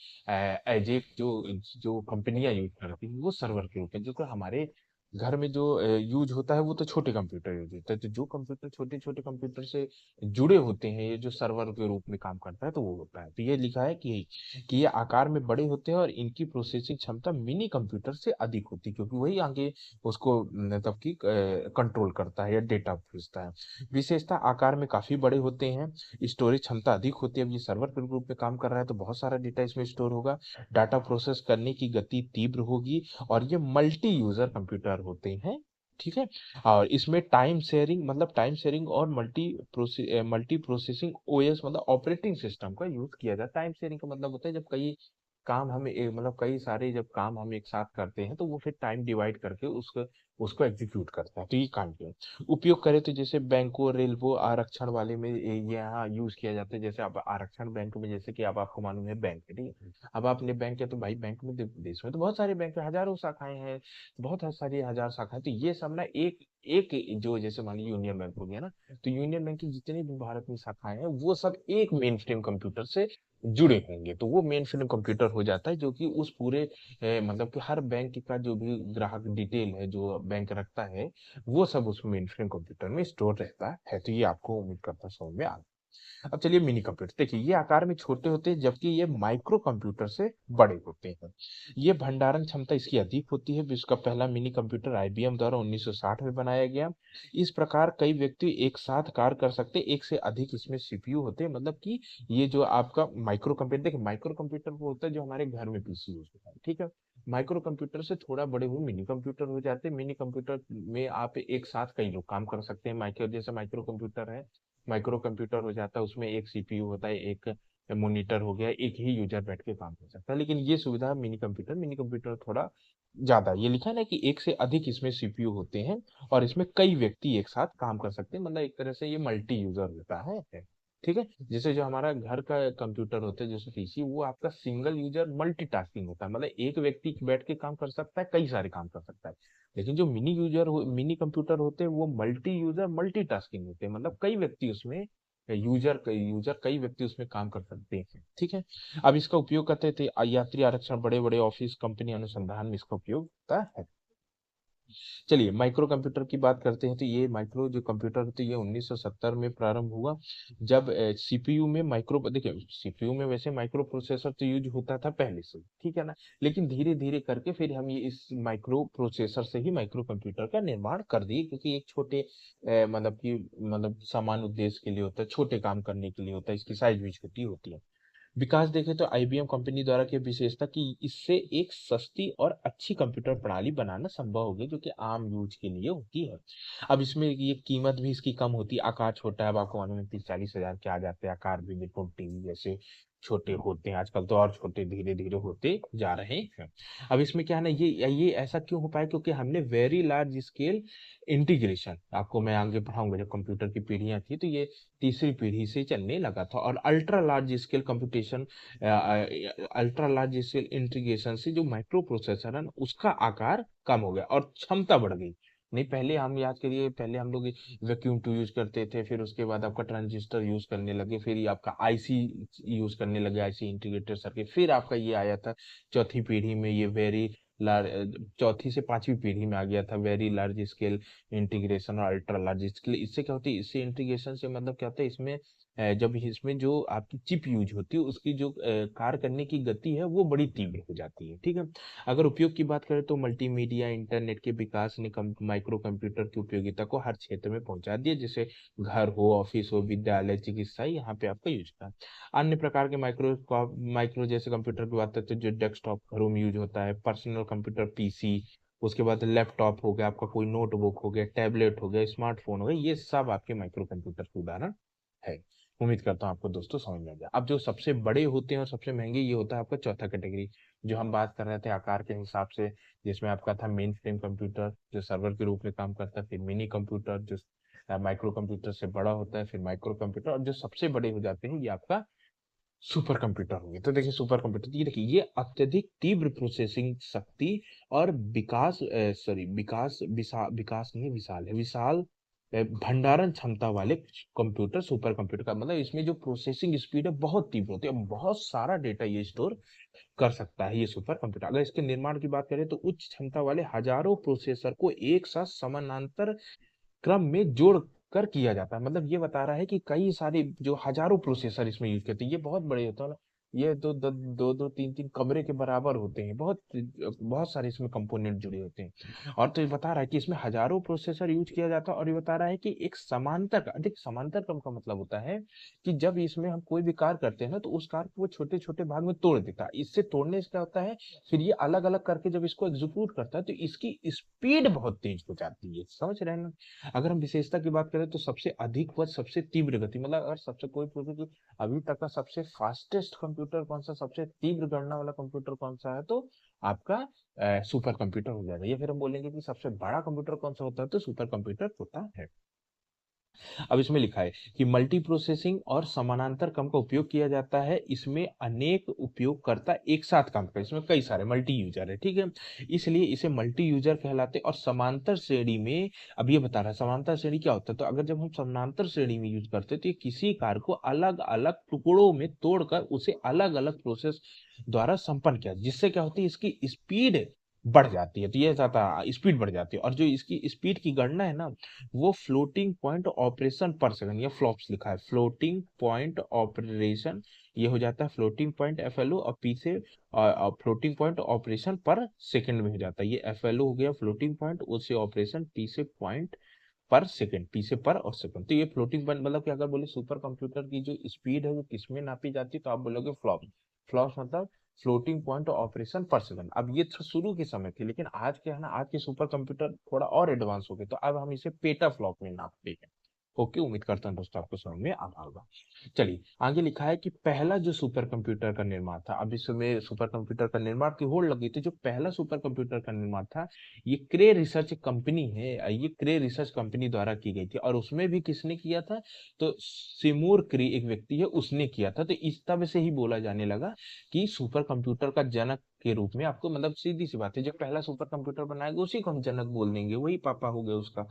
एज ए जो जो कंपनियां यूज करती है, वो सर्वर के रूप में। जो कि हमारे घर में जो यूज होता है, वो तो छोटे कंप्यूटर यूज होता है। तो जो कंप्यूटर छोटे छोटे कंप्यूटर से जुड़े होते हैं, ये जो सर्वर के रूप में काम करता है, तो वो होता है। तो ये लिखा है कि ये आकार में बड़े होते हैं और इनकी प्रोसेसिंग क्षमता मिनी कंप्यूटर से अधिक होती है, क्योंकि वही आगे उसको मतलब कि कंट्रोल करता है या डेटा भेजता है। विशेषता, आकार में काफी बड़े होते हैं, स्टोरेज क्षमता अधिक होती है। अब ये सर्वर के रूप में काम कर रहा है, तो बहुत सारा डेटा इसमें स्टोर होगा। डाटा प्रोसेस करने की गति तीव्र होगी, और ये मल्टी यूजर कंप्यूटर होते हैं, ठीक है। और इसमें टाइम शेयरिंग, मतलब टाइम शेयरिंग और मल्टी प्रोसेसिंग ओएस, मतलब ऑपरेटिंग सिस्टम का यूज किया जाता है। टाइम शेयरिंग का मतलब होता है जब कई काम हम मतलब कई सारे जब काम हम एक साथ करते हैं, तो वो फिर टाइम डिवाइड करके उसको उसको एग्जीक्यूट करता है। तो ये काम किया। उपयोग करें तो जैसे बैंकों, रेलवे, आरक्षण वाले में ये यहाँ यूज किया जाता है। जैसे अब आरक्षण बैंक में, जैसे कि अब आपको मालूम है बैंक है, ठीक है। अब आपने बैंक है, तो भाई बैंक में देश में तो बहुत सारे बैंक है, हजारों शाखाएं हैं, बहुत सारी हजार शाखाएं। तो ये सब ना एक एक जो जैसे मान लीजिए यूनियन बैंक हो गया ना, तो यूनियन बैंक की जितनी भी भारत में शाखाएं हैं, वो सब एक मेन फ्रेम कंप्यूटर से जुड़े होंगे। तो वो मेन फ्रेम कंप्यूटर हो जाता है, जो कि उस पूरे मतलब कि हर बैंक का जो भी ग्राहक डिटेल है, जो बैंक रखता है, वो सब उस मेन फ्रेम कंप्यूटर में स्टोर रहता है। तो ये आपको उम्मीद करता हूँ समझ में आ गया। अब चलिए मिनी कंप्यूटर देखिए, ये आकार में छोटे होते हैं, जबकि ये माइक्रो कंप्यूटर से बड़े होते हैं। ये भंडारण क्षमता इसकी अधिक होती है। विश्व का पहला मिनी कंप्यूटर आईबीएम द्वारा 1960 में बनाया गया। इस प्रकार कई व्यक्ति एक साथ कार्य कर सकते हैं, एक से अधिक इसमें सीपीयू होते हैं। मतलब कि ये जो आपका माइक्रो कंप्यूटर, देखिए माइक्रो कंप्यूटर वो होता है जो हमारे घर में पीसी यूज होता है, ठीक है। माइक्रो कंप्यूटर से थोड़ा बड़े हुए मिनी कंप्यूटर हो जाते हैं। मिनी कंप्यूटर में आप एक साथ कई लोग काम कर सकते हैं। जैसे माइक्रो कंप्यूटर है, माइक्रो कंप्यूटर हो जाता है, उसमें एक सीपीयू होता है, एक मॉनिटर हो गया, एक ही यूजर बैठ के काम कर सकता है। लेकिन ये सुविधा मिनी कंप्यूटर थोड़ा ज्यादा, ये लिखा है ना कि एक से अधिक इसमें सीपीयू होते हैं और इसमें कई व्यक्ति एक साथ काम कर सकते हैं, मतलब एक तरह से ये मल्टी यूजर होता है। ठीक है। जैसे जो हमारा घर का कंप्यूटर होता है जैसे पीसी, वो आपका सिंगल यूजर मल्टीटास्किंग होता है, मतलब एक व्यक्ति बैठ के काम कर सकता है, कई सारे काम कर सकता है। लेकिन जो मिनी कंप्यूटर होते हैं वो मल्टी यूजर मल्टीटास्किंग होते हैं, मतलब कई व्यक्ति उसमें यूजर कई व्यक्ति उसमें काम कर सकते हैं। ठीक है। अब इसका उपयोग करते थे यात्री आरक्षण, बड़े बड़े ऑफिस, कंपनी अनुसंधान में इसका उपयोग होता है। चलिए माइक्रो कंप्यूटर की बात करते हैं, तो ये माइक्रो जो कंप्यूटर थे ये 1970 में प्रारंभ हुआ, जब सीपीयू में माइक्रो, देखिए सीपीयू में वैसे माइक्रो प्रोसेसर तो यूज होता था पहले से, ठीक है ना, लेकिन धीरे धीरे करके फिर हम ये इस माइक्रो प्रोसेसर से ही माइक्रो कंप्यूटर का निर्माण कर दिए, क्योंकि एक छोटे मतलब कि मतलब सामान्य उद्देश्य के लिए होता है, छोटे काम करने के लिए होता है, इसकी साइज भी छोटी होती है। विकास देखें तो आईबीएम कंपनी द्वारा की विशेषता कि इससे एक सस्ती और अच्छी कंप्यूटर प्रणाली बनाना संभव हो गया, जो कि आम यूज के लिए होती है। अब इसमें ये कीमत भी इसकी कम होती है, आकार छोटा है, अब आपको मालूम है 30-40 हजार के आ जाते हैं, आकार भी बिल्कुल टीवी जैसे छोटे होते हैं, आजकल तो और छोटे धीरे धीरे होते जा रहे हैं। अब इसमें क्या है ना, ये ऐसा क्यों हो पाया, क्योंकि हमने वेरी लार्ज स्केल इंटीग्रेशन, आपको मैं आगे पढ़ाऊंगा, जब कंप्यूटर की पीढ़ियां थी तो ये तीसरी पीढ़ी से चलने लगा था, और ultra large scale computation, ultra large scale integration से जो माइक्रो प्रोसेसर है ना, उसका आकार कम हो गया और क्षमता बढ़ गई। नहीं, पहले हम याद करिए, पहले हम लोग वैक्यूम ट्यूब यूज करते थे, फिर उसके बाद आपका ट्रांजिस्टर यूज करने लगे, फिर ये आपका आईसी यूज करने लगे, आईसी इंटीग्रेटेड सर्किट, फिर आपका ये आया था चौथी पीढ़ी में, ये वेरी लार्ज, चौथी से पांचवी पीढ़ी में आ गया था वेरी लार्ज स्केल इंटीग्रेशन और अल्ट्रा लार्ज स्केल। इससे क्या होती है, इससे इंटीग्रेशन से मतलब क्या होता है, इसमें जब इसमें जो आपकी चिप यूज होती है उसकी जो कार्य करने की गति है वो बड़ी तीव्र हो जाती है। ठीक है। अगर उपयोग की बात करें तो मल्टीमीडिया इंटरनेट के विकास ने माइक्रो कंप्यूटर की उपयोगिता को हर क्षेत्र में पहुंचा दिया, जैसे घर हो, ऑफिस हो, विद्यालय, चिकित्सा, यहाँ पे आपका यूज का। अन्य प्रकार के माइक्रो जैसे कंप्यूटर की बात करते हैं, जो डेस्कटॉप घरों में यूज होता है, पर्सनल कंप्यूटर पीसी, उसके बाद लैपटॉप हो गया, आपका कोई नोटबुक हो गया, टैबलेट हो गया, स्मार्टफोन हो गया, ये सब आपके माइक्रो कंप्यूटर के उदाहरण है। उम्मीद करता हूँ आपको दोस्तों समझ में आ गया। अब जो सबसे बड़े होते हैं और सबसे महंगे, ये होता है आपका चौथा कैटेगरी, जो हम बात कर रहे थे आकार के हिसाब से, जिसमें आपका था मेन फ्रेम कंप्यूटर जो सर्वर के रूप में काम करता है, फिर मिनी कंप्यूटर जो माइक्रो कंप्यूटर से बड़ा होता है, फिर माइक्रो कंप्यूटर, और जो सबसे बड़े हो जाते हैं ये आपका सुपर कंप्यूटर होंगे। तो देखिए सुपर कंप्यूटर, ये देखिए ये अत्यधिक तीव्र प्रोसेसिंग शक्ति और विकास सॉरी विकास विकास नहीं, विशाल है, विशाल भंडारण क्षमता वाले कंप्यूटर, सुपर कंप्यूटर का मतलब इसमें जो प्रोसेसिंग स्पीड है बहुत तीव्र होती है, बहुत सारा डेटा ये स्टोर कर सकता है ये सुपर कंप्यूटर। अगर इसके निर्माण की बात करें तो उच्च क्षमता वाले हजारों प्रोसेसर को एक साथ समानांतर क्रम में जोड़ कर किया जाता है, मतलब ये बता रहा है कि कई सारे जो हजारों प्रोसेसर इसमें यूज करते हैं, ये बहुत बड़े होते हैं ना, ये दो तीन तीन कमरे के बराबर होते हैं, बहुत बहुत सारे इसमें कंपोनेंट जुड़े होते हैं। और तो ये बता रहा है कि इसमें हजारों प्रोसेसर यूज किया जाता है, और ये बता रहा है कि एक समांतर, अधिक समांतर क्रम का मतलब होता है कि जब इसमें हम कोई भी कार्य करते हैं ना, तो उस कार्य को वो छोटे छोटे भाग में तोड़ देता है, इससे तोड़ने से क्या होता है, फिर ये अलग अलग करके जब इसको एग्जीक्यूट करता है तो इसकी स्पीड बहुत तेज हो जाती है, समझ रहे हैं ना। अगर हम विशेषता की बात करें तो सबसे अधिक व सबसे तीव्र गति, मतलब अगर सबसे कोई पूछे कि अभी तक का सबसे फास्टेस्ट कंप्यूटर कौन सा, सबसे तीव्र गणना वाला कंप्यूटर कौन सा है, तो आपका सुपर कंप्यूटर हो जाएगा। या फिर हम बोलेंगे कि सबसे बड़ा कंप्यूटर कौन सा होता है, तो सुपर कंप्यूटर होता है। अब इसमें लिखा है कि मल्टी प्रोसेसिंग और समानांतर क्रम का उपयोग किया जाता है, इसमें अनेक उपयोगकर्ता एक साथ काम करते हैं, इसमें कई सारे मल्टी यूजर है, ठीक है, इसलिए इसे मल्टी यूजर कहलाते हैं। और समांतर श्रेणी में, अब ये बता रहा है समांतर श्रेणी क्या होता है, तो अगर जब हम समांतर श्रेणी में यूज करते हैं तो ये किसी कार्य को अलग अलग टुकड़ों में तोड़कर उसे अलग अलग प्रोसेस द्वारा संपन्न किया, जिससे क्या होती है, इसकी स्पीड बढ़ जाती है, तो ये ज्यादा स्पीड बढ़ जाती है। और जो इसकी स्पीड की गणना है ना, वो फ्लोटिंग पॉइंट ऑपरेशन पर सेकंड, या फ्लॉप्स लिखा है, फ्लोटिंग पॉइंट ऑपरेशन, ये हो जाता है फ्लोटिंग पॉइंट एफएलओ, और पी से फ्लोटिंग पॉइंट ऑपरेशन पर सेकंड में हो जाता है, ये एफएलओ हो गया फ्लोटिंग पॉइंट, उससे ऑपरेशन, पी से पॉइंट पर सेकंड, पी से पर और सेकंड। तो ये फ्लोटिंग पॉइंट मतलब कि अगर बोले सुपर कंप्यूटर की जो स्पीड है वो किस में नापी जाती है, तो आप बोलोगे फ्लॉप, फ्लॉप्स मतलब फ्लोटिंग पॉइंट ऑपरेशन पर सेकंड। अब ये शुरू के समय थे, लेकिन आज के है ना, आज के सुपर कंप्यूटर थोड़ा और एडवांस हो गए, तो अब हम इसे पेटा फ्लॉप में नापते हैं। ओके, उम्मीद करता हूँ दोस्तों आपको समझ में आ रहा होगा। चलिए आगे लिखा है कि पहला जो सुपर कंप्यूटर का निर्माण था, अब इसमें सुपर कंप्यूटर का निर्माण की होड़ लगी थी। जो पहला सुपर कंप्यूटर का निर्माण था, ये क्रे रिसर्च कंपनी है, ये क्रे रिसर्च कंपनी द्वारा की गई थी। और उसमें भी किसने किया था, तो सिमूर क्रे एक व्यक्ति है, उसने किया था। तो इस तरह से ही बोला जाने लगा कि सुपर कंप्यूटर का जनक के रूप में आपको, मतलब सीधी सी बात है, जो पहला सुपर कंप्यूटर बनाएगा उसी को हम जनक बोल देंगे, वही पापा हो गया उसका।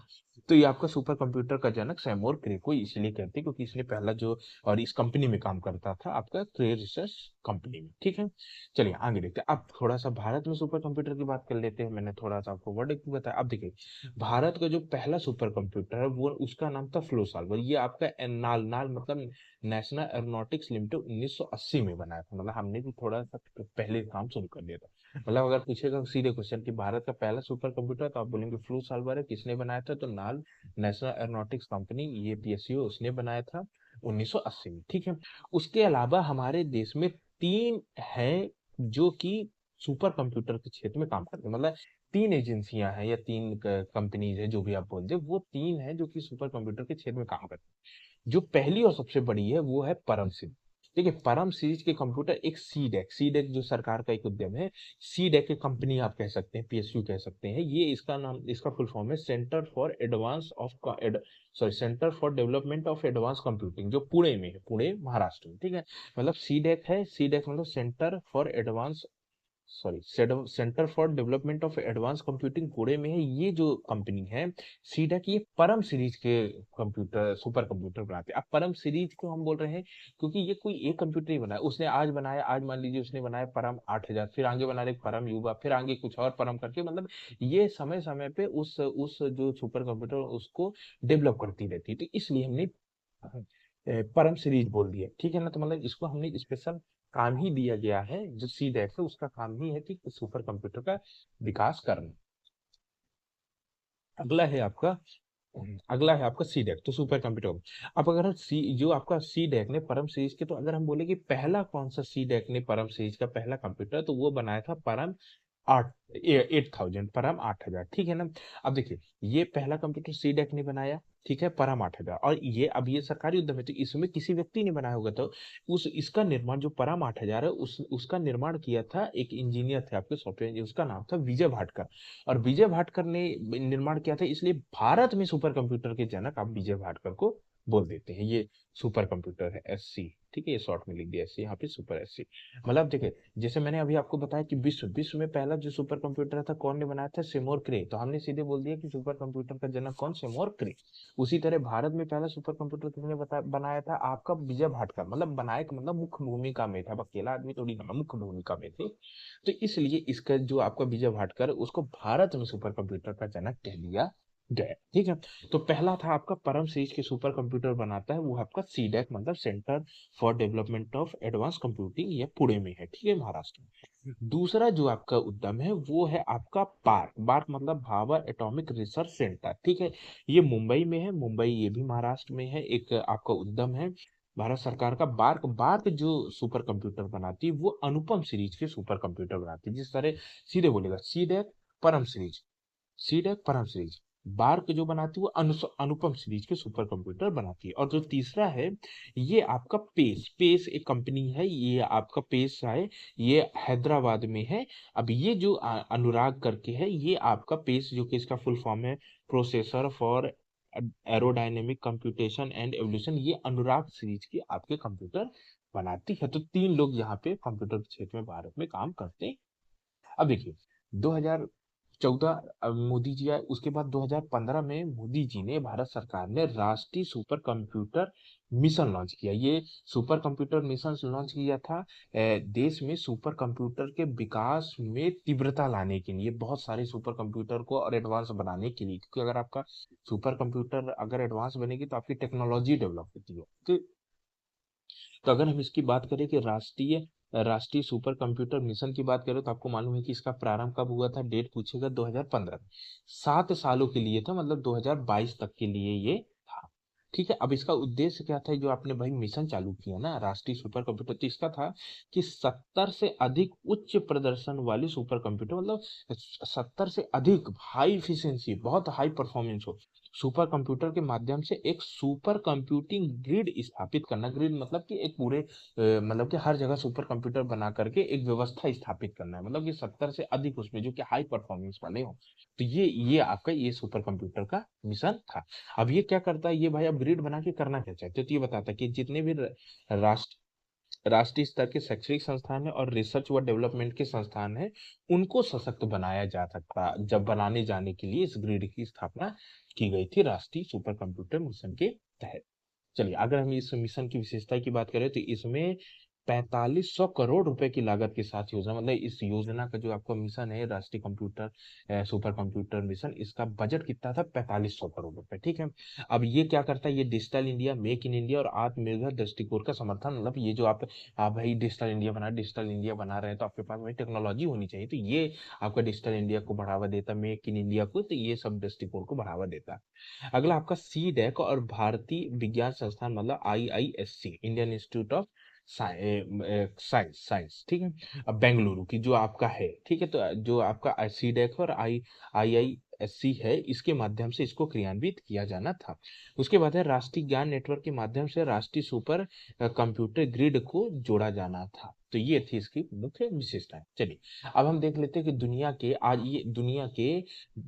तो ये आपका सुपर कंप्यूटर का जनक सैमोर क्रे को इसलिए कहते हैं क्योंकि इसने पहला जो, और इस कंपनी में काम करता था आपका क्रे रिसर्च कंपनी में। ठीक है, चलिए आगे देखते हैं। अब थोड़ा सा भारत में सुपर कंप्यूटर की बात कर लेते हैं। मैंने थोड़ा सा आपको वर्ड बताया। अब देखिए, भारत का जो पहला सुपर कंप्यूटर है वो, उसका नाम था फ्लो सॉल्वर। ये आपका नाल नाल मतलब नेशनल एरोनॉटिक्स लिमिटेड 1980 में बनाया था। मतलब हमने भी थोड़ा सा पहले काम शुरू कर दिया था। मतलब अगर पूछेगा सीधे क्वेश्चन कि भारत का पहला सुपर कंप्यूटर, तो आप बोलेंगे फ्लो सॉल्वर है। किसने बनाया था, तो नाल नेशनल एरोनॉटिक्स कंपनी, ये पीएसयू, उसने बनाया था 1980 में। ठीक है, उसके अलावा हमारे देश में 3 हैं जो कि सुपर कंप्यूटर के क्षेत्र में काम करते हैं। मतलब 3 एजेंसियां हैं या 3 कंपनीज है, जो भी आप बोलते हैं, वो 3 हैं जो कि सुपर कंप्यूटर के क्षेत्र में काम करते हैं। जो पहली और सबसे बड़ी है वो है परम सिंह। देखिए, परम सीरीज के कंप्यूटर एक सीडेक जो सरकार का एक उद्यम है, सीडेक की कंपनी आप कह सकते हैं, पीएसयू कह सकते हैं। ये इसका नाम, इसका फुल फॉर्म है centre for advance of centre for development of advance computing, जो पुणे में है, पुणे महाराष्ट्र में। ठीक है, मतलब सीडेक है, सीडेक मतलब centre for advance, sorry, centre for development of advance computing Pune में है। ये जो कंपनी है सीडेक, ये परम सीरीज के कंप्यूटर, सुपर कंप्यूटर बनाते हैं। अब परम सीरीज क्यों हम बोल रहे हैं, क्योंकि ये कोई एक कंप्यूटर ही बनाया, उसने आज बनाया, आज मान लीजिए उसने बनाया परम 8000, फिर आगे बना रहे परम युवा, फिर आगे कुछ और परम करके, मतलब ये समय समय पे उस जो सुपर कंप्यूटर उसको डेवलप करती रहती है। तो इसलिए हमने परम सीरीज बोल दिया। ठीक है ना, तो मतलब इसको हमने स्पेशल काम ही दिया गया है। जो सी डेक है उसका काम ही है कि सुपर कंप्यूटर का विकास करना। अगला है आपका अगला है आपका सी डेक, तो सुपर कंप्यूटर। अब अगर सी जो आपका सी डेक ने परम सीरीज के, तो अगर हम बोले कि पहला कौन सा सी डेक ने परम सीरीज का पहला कंप्यूटर, तो वो बनाया था परम 8000, परम 8000। ठीक है ना, अब देखिए, ये पहला कंप्यूटर सी डेक ने बनाया, ठीक है, परम 8000। और ये, अब ये सरकारी उद्यम है, तो इसमें किसी व्यक्ति ने बनाया होगा। तो उस इसका निर्माण, जो परम 8000 है, उसका निर्माण किया था एक इंजीनियर थे आपके, सॉफ्टवेयर इंजीनियर, उसका नाम था विजय भाटकर। और विजय भाटकर ने निर्माण किया था, इसलिए भारत में सुपर कंप्यूटर के जनक आप विजय भाटकर को बोल देते हैं। ये सुपर कंप्यूटर है एससी। ठीक है, ये शॉर्ट में लिख दिया एससी, यहाँ पे सुपर एससी। मतलब देखिए, जैसे मैंने अभी आपको बताया कि विश्व विश्व में पहला जो सुपर कंप्यूटर था कौन ने बनाया था, सेमोर क्रे। तो हमने सीधे बोल दिया कि सुपर कंप्यूटर का जनक कौन, सेमोर क्रे। उसी तरह भारत में पहला सुपर कंप्यूटर किसने बनाया था, आपका विजय भाटकर। मतलब बनाए का मतलब मुख्य भूमिका में था, अब अकेला आदमी थोड़ी ना, मुख्य भूमिका में थे। तो इसलिए इसका जो आपका विजय भाटकर है, उसको भारत में सुपर कंप्यूटर का जनक कह दिया गया। ठीक है, तो पहला था आपका परम सीरीज के सुपर कंप्यूटर बनाता है वो आपका सीडेक, मतलब centre for development of advance computing, ये पुणे में है। ठीक है, महाराष्ट्र में। दूसरा जो आपका उद्यम है वो है आपका बार्क। बार्क मतलब भाभर एटॉमिक रिसर्च सेंटर। ठीक है, ये मुंबई में है, मुंबई ये भी महाराष्ट्र में है। एक आपका उद्यम है भारत सरकार का। बार्क बार्क जो सुपर कंप्यूटर बनाती है वो अनुपम सीरीज के सुपर कंप्यूटर बनाती है। जिस तरह सीधे बोलेगा सीडेक परम सीरीज, सीडेक परम सीरीज। बार्क जो बनाती है वो अनुपम सीरीज के सुपर कंप्यूटर बनाती है। और जो तीसरा है, ये आपका पेस, पेस एक कंपनी है, ये आपका पेस है, ये हैदराबाद में है। अब ये जो अनुराग करके है, ये आपका पेस, जो कि इसका फुल फॉर्म है processor for aerodynamic computation and evolution, ये अनुराग सीरीज के आपके कंप्यूटर बनाती है। तो 3 लोग यहाँ पे कंप्यूटर क्षेत्र में भारत में काम करते हैं। अब देखिए, 2014 मोदी जी आए, उसके बाद 2015 में मोदी जी ने, भारत सरकार ने राष्ट्रीय सुपर कंप्यूटर मिशन लॉन्च किया। ये सुपर कंप्यूटर मिशन लॉन्च किया था देश में सुपर कंप्यूटर के विकास में तीव्रता लाने के लिए, बहुत सारे सुपर कंप्यूटर को और एडवांस बनाने के लिए। क्योंकि अगर आपका सुपर कंप्यूटर अगर एडवांस बनेगी तो आपकी टेक्नोलॉजी डेवलप होती है। तो अगर हम इसकी बात करें कि राष्ट्रीय सुपर कंप्यूटर मिशन की बात करें, तो आपको मालूम है कि इसका प्रारंभ कब हुआ था, डेट पूछेगा 2015 में। 7 सालों के लिए था, मतलब 2022 तक के लिए ये था। ठीक है, अब इसका उद्देश्य क्या था, जो आपने भाई मिशन चालू किया ना राष्ट्रीय सुपर कंप्यूटर, तो इसका था कि 70 से अधिक उच्च प्रदर्शन वाले सुपर कंप्यूटर, मतलब 70 से अधिक हाई इफिशिएंसी, बहुत हाई परफॉर्मेंस हो सुपर कंप्यूटर के माध्यम से एक सुपर कंप्यूटिंग ग्रिड स्थापित करना। ग्रिड मतलब कि एक पूरे मतलब कि हर जगह सुपर कंप्यूटर बना करके एक व्यवस्था स्थापित करना है, मतलब कि 70 से अधिक उसमें जो कि हाई परफॉर्मेंस वाले हो। तो ये आपका ये सुपर कंप्यूटर का मिशन था। अब ये क्या करता है, ये भाई अब ग्रिड बना के करना क्या चाहते हो, तो ये बताता है कि जितने भी राष्ट्र राष्ट्रीय स्तर के शैक्षणिक संस्थान है और रिसर्च व डेवलपमेंट के संस्थान है, उनको सशक्त बनाया जा सकता, जब बनाने जाने के लिए इस ग्रिड की स्थापना की गई थी राष्ट्रीय सुपर कंप्यूटर मिशन के तहत। चलिए, अगर हम इस मिशन की विशेषता की बात करें तो इसमें 4500 करोड़ रुपए की लागत के साथ योजना, मतलब इस योजना का जो आपका मिशन है राष्ट्रीय कंप्यूटर सुपर कंप्यूटर मिशन, इसका बजट कितना था, 4500 करोड़ रुपए। ठीक है, अब ये क्या करता है, ये digital India, make in India और आत्मनिर्भर दृष्टिकोण का समर्थन, मतलब ये जो आप भाई डिजिटल इंडिया बना रहे हैं, तो आपके पास वही टेक्नोलॉजी होनी चाहिए, तो ये आपका डिजिटल इंडिया को बढ़ावा देता, मेक इन इंडिया को, तो ये सब दृष्टिकोण को बढ़ावा देता। अगला आपका सी डेक और भारतीय विज्ञान संस्थान, मतलब IISC, Indian institute of science, ठीक है, अब बेंगलुरु की जो आपका है, ठीक है, तो जो आपका सी डेक और IISC है, इसके माध्यम से इसको क्रियान्वित किया जाना था। उसके बाद है राष्ट्रीय ज्ञान नेटवर्क के माध्यम से राष्ट्रीय सुपर कंप्यूटर ग्रिड को जोड़ा जाना था। तो ये थी इसकी मुख्य विशेषताएं। चलिए, अब हम देख लेते हैं कि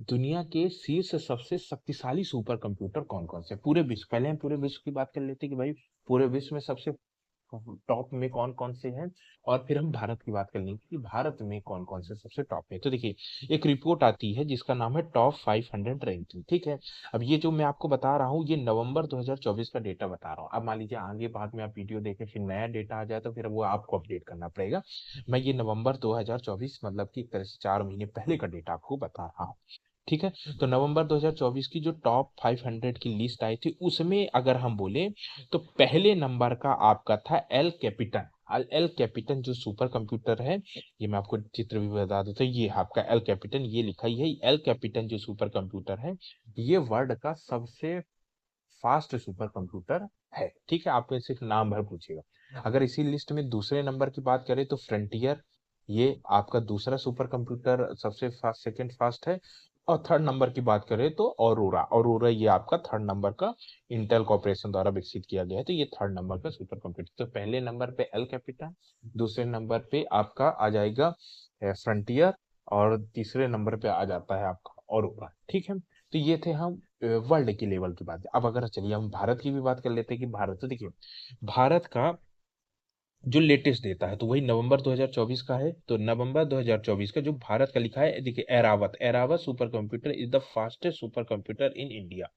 दुनिया के शीर्ष सबसे शक्तिशाली सुपर कंप्यूटर कौन कौन से, पूरे विश्व, पहले हम पूरे विश्व की बात कर लेते हैं कि भाई पूरे विश्व में सबसे टॉप में कौन कौन से हैं, और फिर हम भारत की बात कर लेंगे कि भारत में कौन कौन से सबसे टॉप है। तो देखिए, एक रिपोर्ट आती है जिसका नाम है टॉप 500 रैंकिंग, ठीक है। अब ये जो मैं आपको बता रहा हूँ, ये नवंबर 2024 का डेटा बता रहा हूँ। अब मान लीजिए आगे बाद में आप वीडियो देखें, फिर नया डेटा आ जाए, तो फिर वो आपको अपडेट करना पड़ेगा। मैं ये नवंबर 2024, मतलब कि एक तरह से 4 महीने पहले का डेटा आपको बता रहा हूँ, ठीक है। तो नवंबर 2024 की जो टॉप 500 की लिस्ट आई थी, उसमें अगर हम बोले तो पहले नंबर का आपका था एल कैपिटन। एल कैपिटन जो सुपर कंप्यूटर है, ये मैं आपको चित्र भी बता देता हूँ, ये आपका एल कैपिटन, ये लिखा ही है। एल कैपिटन जो सुपर कंप्यूटर है, ये वर्ल्ड का सबसे फास्ट सुपर कंप्यूटर है, ठीक है। आपको सिर्फ नाम भर पूछेगा। अगर इसी लिस्ट में दूसरे नंबर की बात करें तो फ्रंटियर, ये आपका दूसरा सुपर कंप्यूटर सबसे फास्ट, सेकंड फास्ट है। और थर्ड नंबर की बात करें तो औरोरा ये आपका थर्ड नंबर का इंटेल कॉर्पोरेशन द्वारा विकसित किया गया है, तो ये थर्ड नंबर का सुपर कंप्यूटर। तो पहले नंबर पे एल कैपिटन, दूसरे नंबर पे आपका आ जाएगा फ्रंटियर, और तीसरे नंबर पे आ जाता है आपका औरोरा, ठीक है। तो ये थे हम वर्ल्ड की लेवल की बात। अब अगर चलिए हम भारत की भी बात कर लेते हैं कि भारत, तो देखिए भारत का जो लेटेस्ट डेटा है तो वही नवंबर 2024 का है। तो नवंबर 2024 का जो भारत का लिखा है, देखिए Airawat super computer is the fastest super computer in India,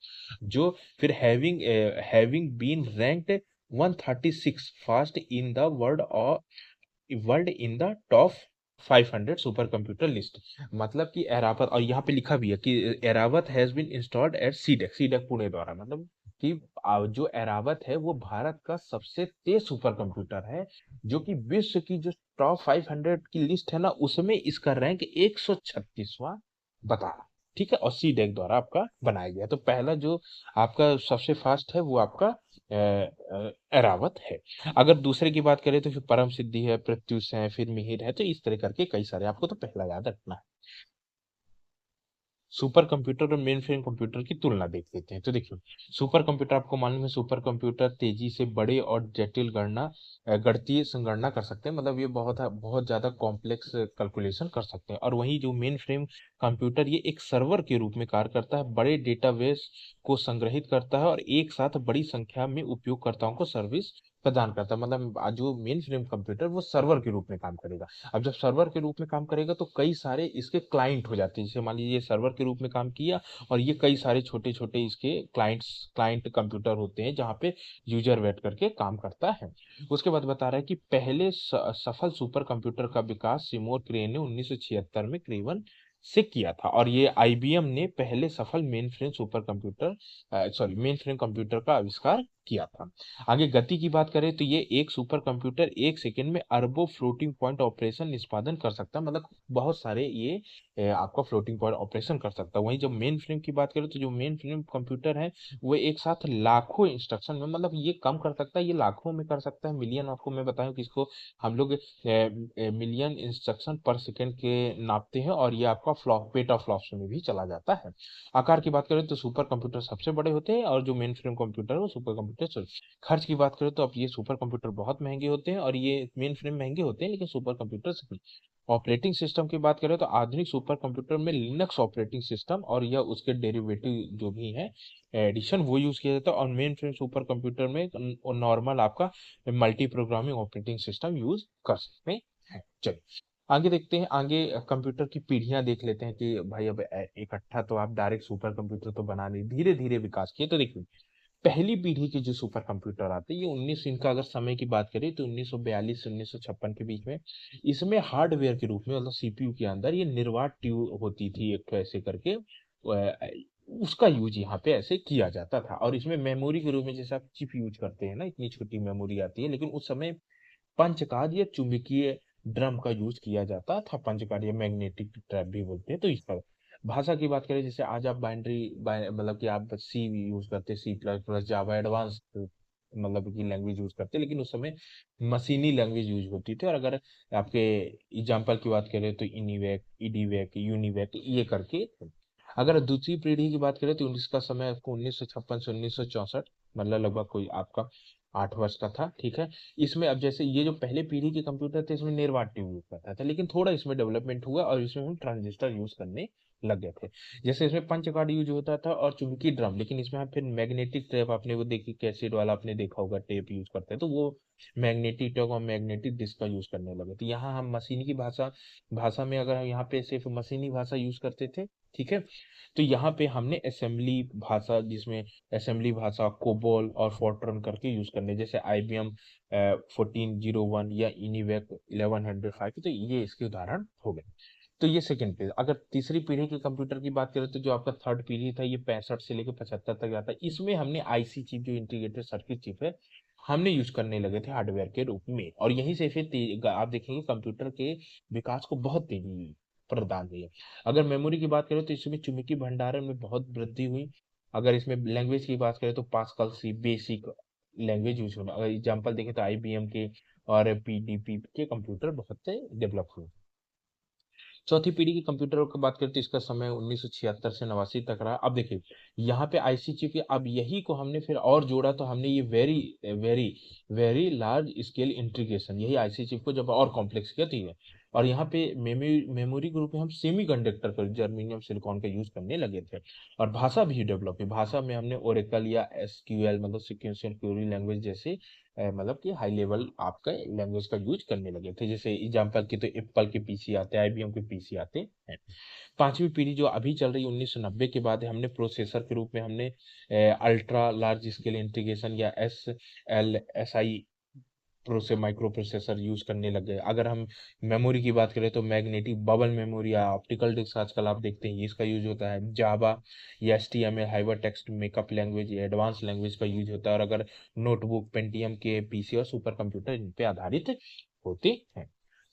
जो फिर having been ranked 136 fast in the world in the top 500 super computer list. मतलब कि एरावत, और यहाँ पे लिखा भी है कि Airawat has been installed at CDAC Pune द्वारा, मतलब कि जो एरावत है वो भारत का सबसे तेज सुपर कंप्यूटर है, जो कि विश्व की जो टॉप 500 की लिस्ट है ना, उसमें इसका रैंक 136वां बता रहा, ठीक है। और सीडेक द्वारा आपका बनाया गया। तो पहला जो आपका सबसे फास्ट है वो आपका एरावत है। अगर दूसरे की बात करें तो फिर परम सिद्धि है, प्रत्युष है, फिर मिहिर है, तो इस तरह करके कई सारे, आपको तो पहला याद रखना है। सुपर कंप्यूटर और मेन फ्रेम कंप्यूटर की तुलना देख लेते हैं। तो देखिए, सुपर कंप्यूटर आपको मालूम है, सुपर कंप्यूटर तेजी से बड़े और जटिल गणितीय संगणना कर सकते हैं, मतलब ये बहुत ज्यादा कॉम्प्लेक्स कैलकुलेशन कर सकते हैं। और वहीं जो मेन फ्रेम कंप्यूटर, ये एक सर्वर के रूप में कार्य करता है, बड़े डेटाबेस को संग्रहित करता है और एक साथ बड़ी संख्या में उपयोगकर्ताओं को सर्विस प्रदान करता है। मतलब जो मेन फ्रेम कंप्यूटर वो सर्वर के रूप में काम करेगा। अब जब सर्वर के रूप में काम करेगा तो कई सारे इसके क्लाइंट हो जाते हैं, जैसे मान लीजिए ये सर्वर के रूप में काम किया, और ये कई सारे छोटे छोटे इसके क्लाइंट कंप्यूटर होते हैं जहाँ पे यूजर बैठ करके काम करता है। उसके बाद बता रहा है कि पहले सफल सुपर कंप्यूटर का विकास सिमोर क्रे ने 1976 में क्रेवन से किया था, और ये IBM ने पहले सफल मेन फ्रेम कंप्यूटर का आविष्कार किया था। आगे गति की बात करें तो ये एक सुपर कंप्यूटर 1 सेकंड में अरबों फ्लोटिंग पॉइंट ऑपरेशन निष्पादन कर सकता है, मतलब बहुत सारे ये आपका फ्लोटिंग पॉइंट ऑपरेशन कर सकता है। वहीं जब मेन फ्रेम की बात करें तो जो मेन फ्रेम कंप्यूटर है वो एक साथ लाखों इंस्ट्रक्शन में, मतलब ये कम कर सकता है, ये लाखों में कर सकता है, मिलियन, आपको मैं बताऊं कि इसको हम लोग मिलियन इंस्ट्रक्शन पर सेकंड के नापते हैं, और ये आपका फ्लॉप पेटा फ्लॉप्स में भी चला जाता है। आकार की बात करें तो सुपर कंप्यूटर सबसे बड़े होते हैं, और जो मेन फ्रेम कंप्यूटर है वो सुपर कंप्यूटर। खर्च की बात करें तो अब ये सुपर कंप्यूटर बहुत महंगे होते हैं और ये मेन फ्रेम महंगे होते हैं, लेकिन सुपर कंप्यूटर से। ऑपरेटिंग सिस्टम की बात करें तो आधुनिक सुपर कंप्यूटर में लिनक्स ऑपरेटिंग सिस्टम और या उसके डेरिवेटिव जो भी है एडिशन वो यूज किया जाता है, और मेन फ्रेम सुपर कंप्यूटर में नॉर्मल आपका multi programming operating system use कर सकते हैं। चलिए आगे देखते हैं, आगे कंप्यूटर की पीढ़ियां देख लेते हैं कि भाई अब इकट्ठा तो आप डायरेक्ट सुपर कंप्यूटर तो बना नहीं, धीरे धीरे विकास किए। तो देखिए पहली पीढ़ी के जो सुपर कंप्यूटर आते हैं ये 19, इनका अगर समय की बात करें तो 1942 से 1956 के बीच में। इसमें हार्डवेयर के रूप में, मतलब सीपीयू के अंदर ये निर्वात ट्यूब होती थी एक तो ऐसे करके, उसका यूज यहाँ पे ऐसे किया जाता था। और इसमें मेमोरी के रूप में जैसे आप चिप यूज करते हैं ना, इतनी छोटी मेमोरी आती है, लेकिन उस समय पंच कार्ड या चुंबकीय ड्रम का यूज किया जाता था। पंच कार्ड या मैग्नेटिक ट्रैप भी बोलते हैं। तो इस पर भाषा की बात करें, जैसे आज आप मतलब कि आप सी यूज करते हैं, C plus plus, Java advance मतलब की लैंग्वेज यूज करते हैं, लेकिन उस समय मशीनी लैंग्वेज यूज होती थी। और अगर आपके एग्जाम्पल की बात करें तो इनिवैक, इडीवैक, यूनिवैक, ये करके। अगर दूसरी पीढ़ी की बात करें तो इसका समय आपको 1956 से 1964, मतलब लगभग कोई आपका 8 वर्ष का था, ठीक है। इसमें अब जैसे ये जो पहले पीढ़ी के कंप्यूटर थे इसमें निर्वात ट्यूब यूज करता था, लेकिन थोड़ा इसमें डेवलपमेंट हुआ और इसमें हम ट्रांजिस्टर यूज करने लग गए थे। जैसे इसमें पंच कार्ड यूज होता था और चुंबकीय ड्रम, लेकिन इसमें हम फिर मैग्नेटिक टेप, आपने वो देखी कैसेट वाला आपने देखा होगा, टेप यूज करते हैं, तो वो मैग्नेटिक टेप और मैग्नेटिक डिस्क का यूज करने लगे। तो यहाँ हम मशीन की भाषा भाषा में अगर यहाँ पे सिर्फ मशीनी भाषा यूज करते थे, ठीक है। तो यहाँ पे हमने असेंबली भाषा, जिसमें असेंबली भाषा कोबोल और फोर्ट्रन करके यूज करने, जैसे IBM 1401 या इनिवैक 1105, तो ये इसके उदाहरण हो गए। तो ये सेकंड पीढ़ी। अगर तीसरी पीढ़ी के कंप्यूटर की बात करें तो जो आपका थर्ड पीढ़ी था ये 65 से लेकर 75 तक जाता है। इसमें हमने आईसी चिप, जो इंटीग्रेटेड सर्किट चिप है, हमने यूज करने लगे थे हार्डवेयर के रूप में, और यहीं से फिर आप देखेंगे कंप्यूटर के विकास को बहुत तेजी प्रदान हुई है। अगर मेमोरी की बात करें तो इसमें चुंबकीय भंडारण में बहुत वृद्धि हुई। अगर इसमें लैंग्वेज की बात करें तो पास्कल सी बेसिक लैंग्वेज यूज होना, अगर एग्जाम्पल देखें तो IBM के और PDP के कंप्यूटर बहुत से डेवलप हुए। चौथी पीढ़ी के कंप्यूटरों की बात करते हैं, इसका समय 1976 से 89 तक रहा। अब देखिए यहाँ पे आईसी चिप के, अब यही को हमने फिर और जोड़ा, तो हमने ये very very very large scale integration, यही आईसी चिप को जब और कॉम्प्लेक्स किया, तो ये। और यहाँ पे मेमोरी के रूप में हम सेमी कंडक्टर पर जर्मेनियम सिलिकॉन का यूज करने लगे थे। और भाषा भी डेवलप हुई, भाषा में हमने ओरेकल या SQL, मतलब सिक्वेंशियल क्वेरी लैंग्वेज जैसे मतलब कि हाई लेवल आपका लैंग्वेज का यूज करने लगे थे। जैसे एग्जाम्पल की तो एप्पल के पीसी आते हैं, IBM के पीसी आते हैं। पांचवी पीढ़ी जो अभी चल रही है 1990 के बाद है, हमने प्रोसेसर के रूप में हमने अल्ट्रा लार्ज स्केल इंटीग्रेशन या SLSI प्रोसे माइक्रो प्रोसेसर यूज करने लग गए। अगर हम मेमोरी की बात करें तो मैग्नेटिक बबल मेमोरी या ऑप्टिकल डिस्क आजकल आप देखते हैं इसका यूज होता है। जावा या HTML hyper text makeup language या एडवांस लैंग्वेज का यूज होता है। और अगर नोटबुक, पेंटियम के पीसी और सुपर कंप्यूटर इन पे आधारित होते हैं।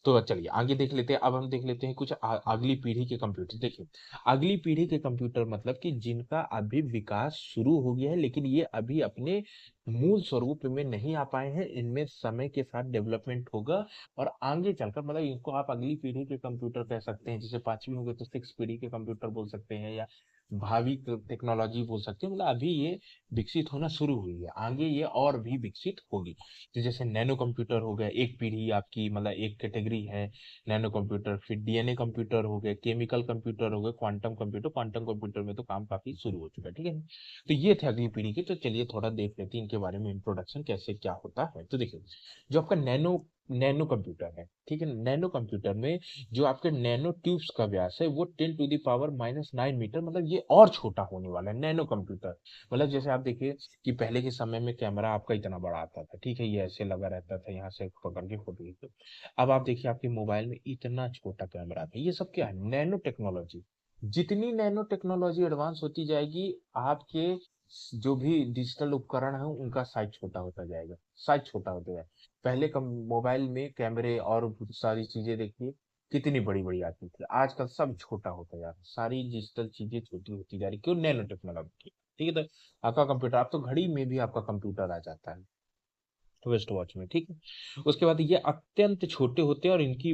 तो चलिए आगे देख लेते हैं। अब हम देख लेते हैं कुछ अगली पीढ़ी के कंप्यूटर। देखिए अगली पीढ़ी के कंप्यूटर मतलब कि जिनका अभी विकास शुरू हो गया है, लेकिन ये अभी अपने मूल स्वरूप में नहीं आ पाए हैं, इनमें समय के साथ डेवलपमेंट होगा। और आगे चलकर मतलब इनको आप अगली पीढ़ी के कंप्यूटर कह सकते हैं। जैसे पांचवी हो गए तो सिक्स पीढ़ी के कंप्यूटर बोल सकते हैं, या भावी टेक्नोलॉजी बोल सकते हैं। मतलब अभी ये विकसित होना शुरू हुई है, आगे ये और भी विकसित होगी। तो जैसे नैनो कंप्यूटर हो गया, एक पीढ़ी आपकी, मतलब एक कैटेगरी है नैनो कंप्यूटर। फिर DNA कंप्यूटर हो गए, केमिकल कंप्यूटर हो गए, क्वांटम कंप्यूटर। क्वांटम कंप्यूटर में तो काम काफी शुरू हो चुका है, ठीक है। तो ये थे अगली पीढ़ी के। तो चलिए थोड़ा देख लेते हैं इनके बारे में, इंट्रोडक्शन कैसे क्या होता है। तो देखिए जो आपका नैनो नैनो कंप्यूटर है, ठीक है, नैनो कंप्यूटर में जो आपके नैनो ट्यूब्स का व्यास है वो 10⁻⁻⁹ मीटर, मतलब ये और छोटा होने वाला है नैनो कंप्यूटर। मतलब जैसे आप देखिए कि पहले के समय में कैमरा आपका इतना बड़ा आता था, ठीक है, ये ऐसे लगा रहता था, यहाँ से पकड़ के फोटो खींचो। अब आप देखिए आपके मोबाइल में इतना छोटा कैमरा है। ये सब क्या है? Nano technology. जितनी नैनो टेक्नोलॉजी एडवांस होती जाएगी, आपके जो भी डिजिटल उपकरण है उनका साइज छोटा होता जाएगा, साइज छोटा होता जाएगा। पहले कम मोबाइल में कैमरे और बहुत सारी चीजें देखिए, कितनी बड़ी-बड़ी आती थी। आजकल सब छोटा होता जा रहा है। सारी डिजिटल चीज़ें छोटी होती जा रही है। क्यों? Nano technology. ठीक है? तो आपका कंप्यूटर, अब तो घड़ी में भी आपका कंप्यूटर आ जाता है। वेस्ट वॉच में, ठीक है। उसके बाद ये अत्यंत छोटे होते हैं और इनकी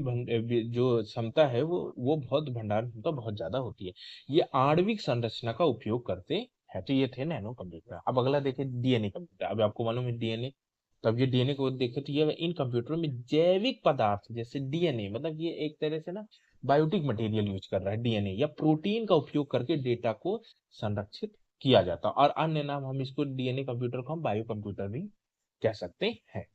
जो क्षमता है वो बहुत भंडारण क्षमता बहुत ज्यादा होती है। ये आणविक संरचना का उपयोग करते हैं। तो ये थे नैनो कंप्यूटर। अब अगला देखें डीएनए कंप्यूटर। अब आपको मालूम है डीएनए, तो अब ये डीएनए को देखें तो ये इन कंप्यूटरों में जैविक पदार्थ जैसे डीएनए, मतलब ये एक तरह से ना बायोटिक मटेरियल यूज कर रहा है, डीएनए या प्रोटीन का उपयोग करके डेटा को संरक्षित किया जाता है। और अन्य नाम हम इसको डीएनए कंप्यूटर को हम बायो कंप्यूटर भी कह सकते हैं।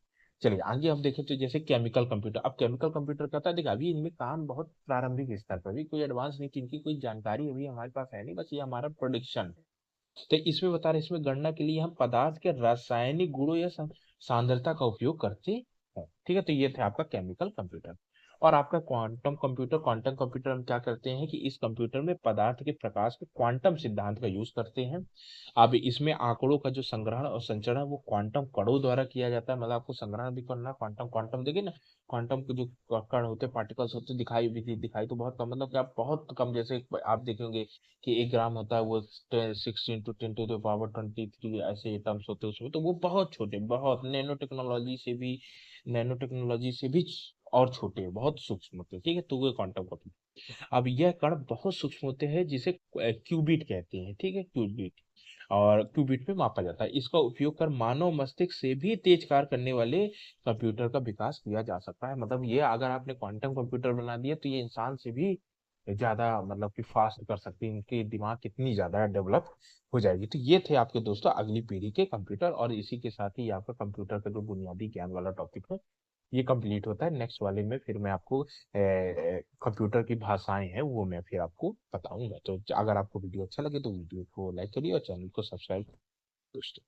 चलिए आगे हम देखें तो जैसे केमिकल कंप्यूटर। अब केमिकल कंप्यूटर का था, देखिए अभी इनमें काम बहुत प्रारंभिक स्तर पर, भी कोई एडवांस नहीं, इनकी कोई जानकारी अभी हमारे पास है नहीं, बस ये हमारा प्रोडिक्शन है। तो इसमें बता रहे, इसमें गणना के लिए हम पदार्थ के रासायनिक गुणों या सांद्रता का उपयोग करते हैं। ठीक है, तो ये थे आपका केमिकल कंप्यूटर। और आपका क्वांटम कंप्यूटर हम क्या करते हैं कि इस कंप्यूटर में पदार्थ के प्रकाश के क्वांटम सिद्धांत का यूज करते हैं। अब इसमें आंकड़ों का जो संग्रहण और संचरण वो क्वांटम कणों द्वारा किया जाता है। मतलब आपको संग्रहण भी करना, क्वांटम क्वांटम देखिए ना, क्वांटम के जो कण होते हैं, पार्टिकल्स होते हैं, दिखाई भी दिखाई तो बहुत कम, मतलब कि आप बहुत कम, जैसे आप देखेंगे कि 1 ग्राम होता है वो 6 × 10⁻23 ऐसे एटम्स होते हैं उसमें, तो वो बहुत छोटे, बहुत नैनो टेक्नोलॉजी से भी और छोटे, बहुत सूक्ष्म होते हैं। ठीक है, तो वो क्वांटम कंप्यूटर। अब यह कण बहुत सूक्ष्म होते हैं जिसे क्यूबिट कहते हैं। ठीक है, क्यूबिट, और क्यूबिट में मापा जाता है। इसका उपयोग कर मानव मस्तिष्क से भी तेज कार्य करने वाले कंप्यूटर का विकास किया जा सकता है। मतलब ये अगर आपने क्वांटम कंप्यूटर बना दिया तो ये इंसान से भी ज्यादा, मतलब कि फास्ट कर सकती है, इनके दिमाग कितनी ज्यादा डेवलप हो जाएगी। तो ये थे आपके दोस्तों अगली पीढ़ी के कंप्यूटर, और इसी के साथ ही आपका कंप्यूटर का जो बुनियादी ज्ञान वाला टॉपिक है ये कंप्लीट होता है। नेक्स्ट वाले में फिर मैं आपको कंप्यूटर की भाषाएं हैं वो मैं फिर आपको बताऊंगा। तो अगर आपको वीडियो अच्छा लगे तो वीडियो को लाइक करिए और चैनल को सब्सक्राइब दोस्तों।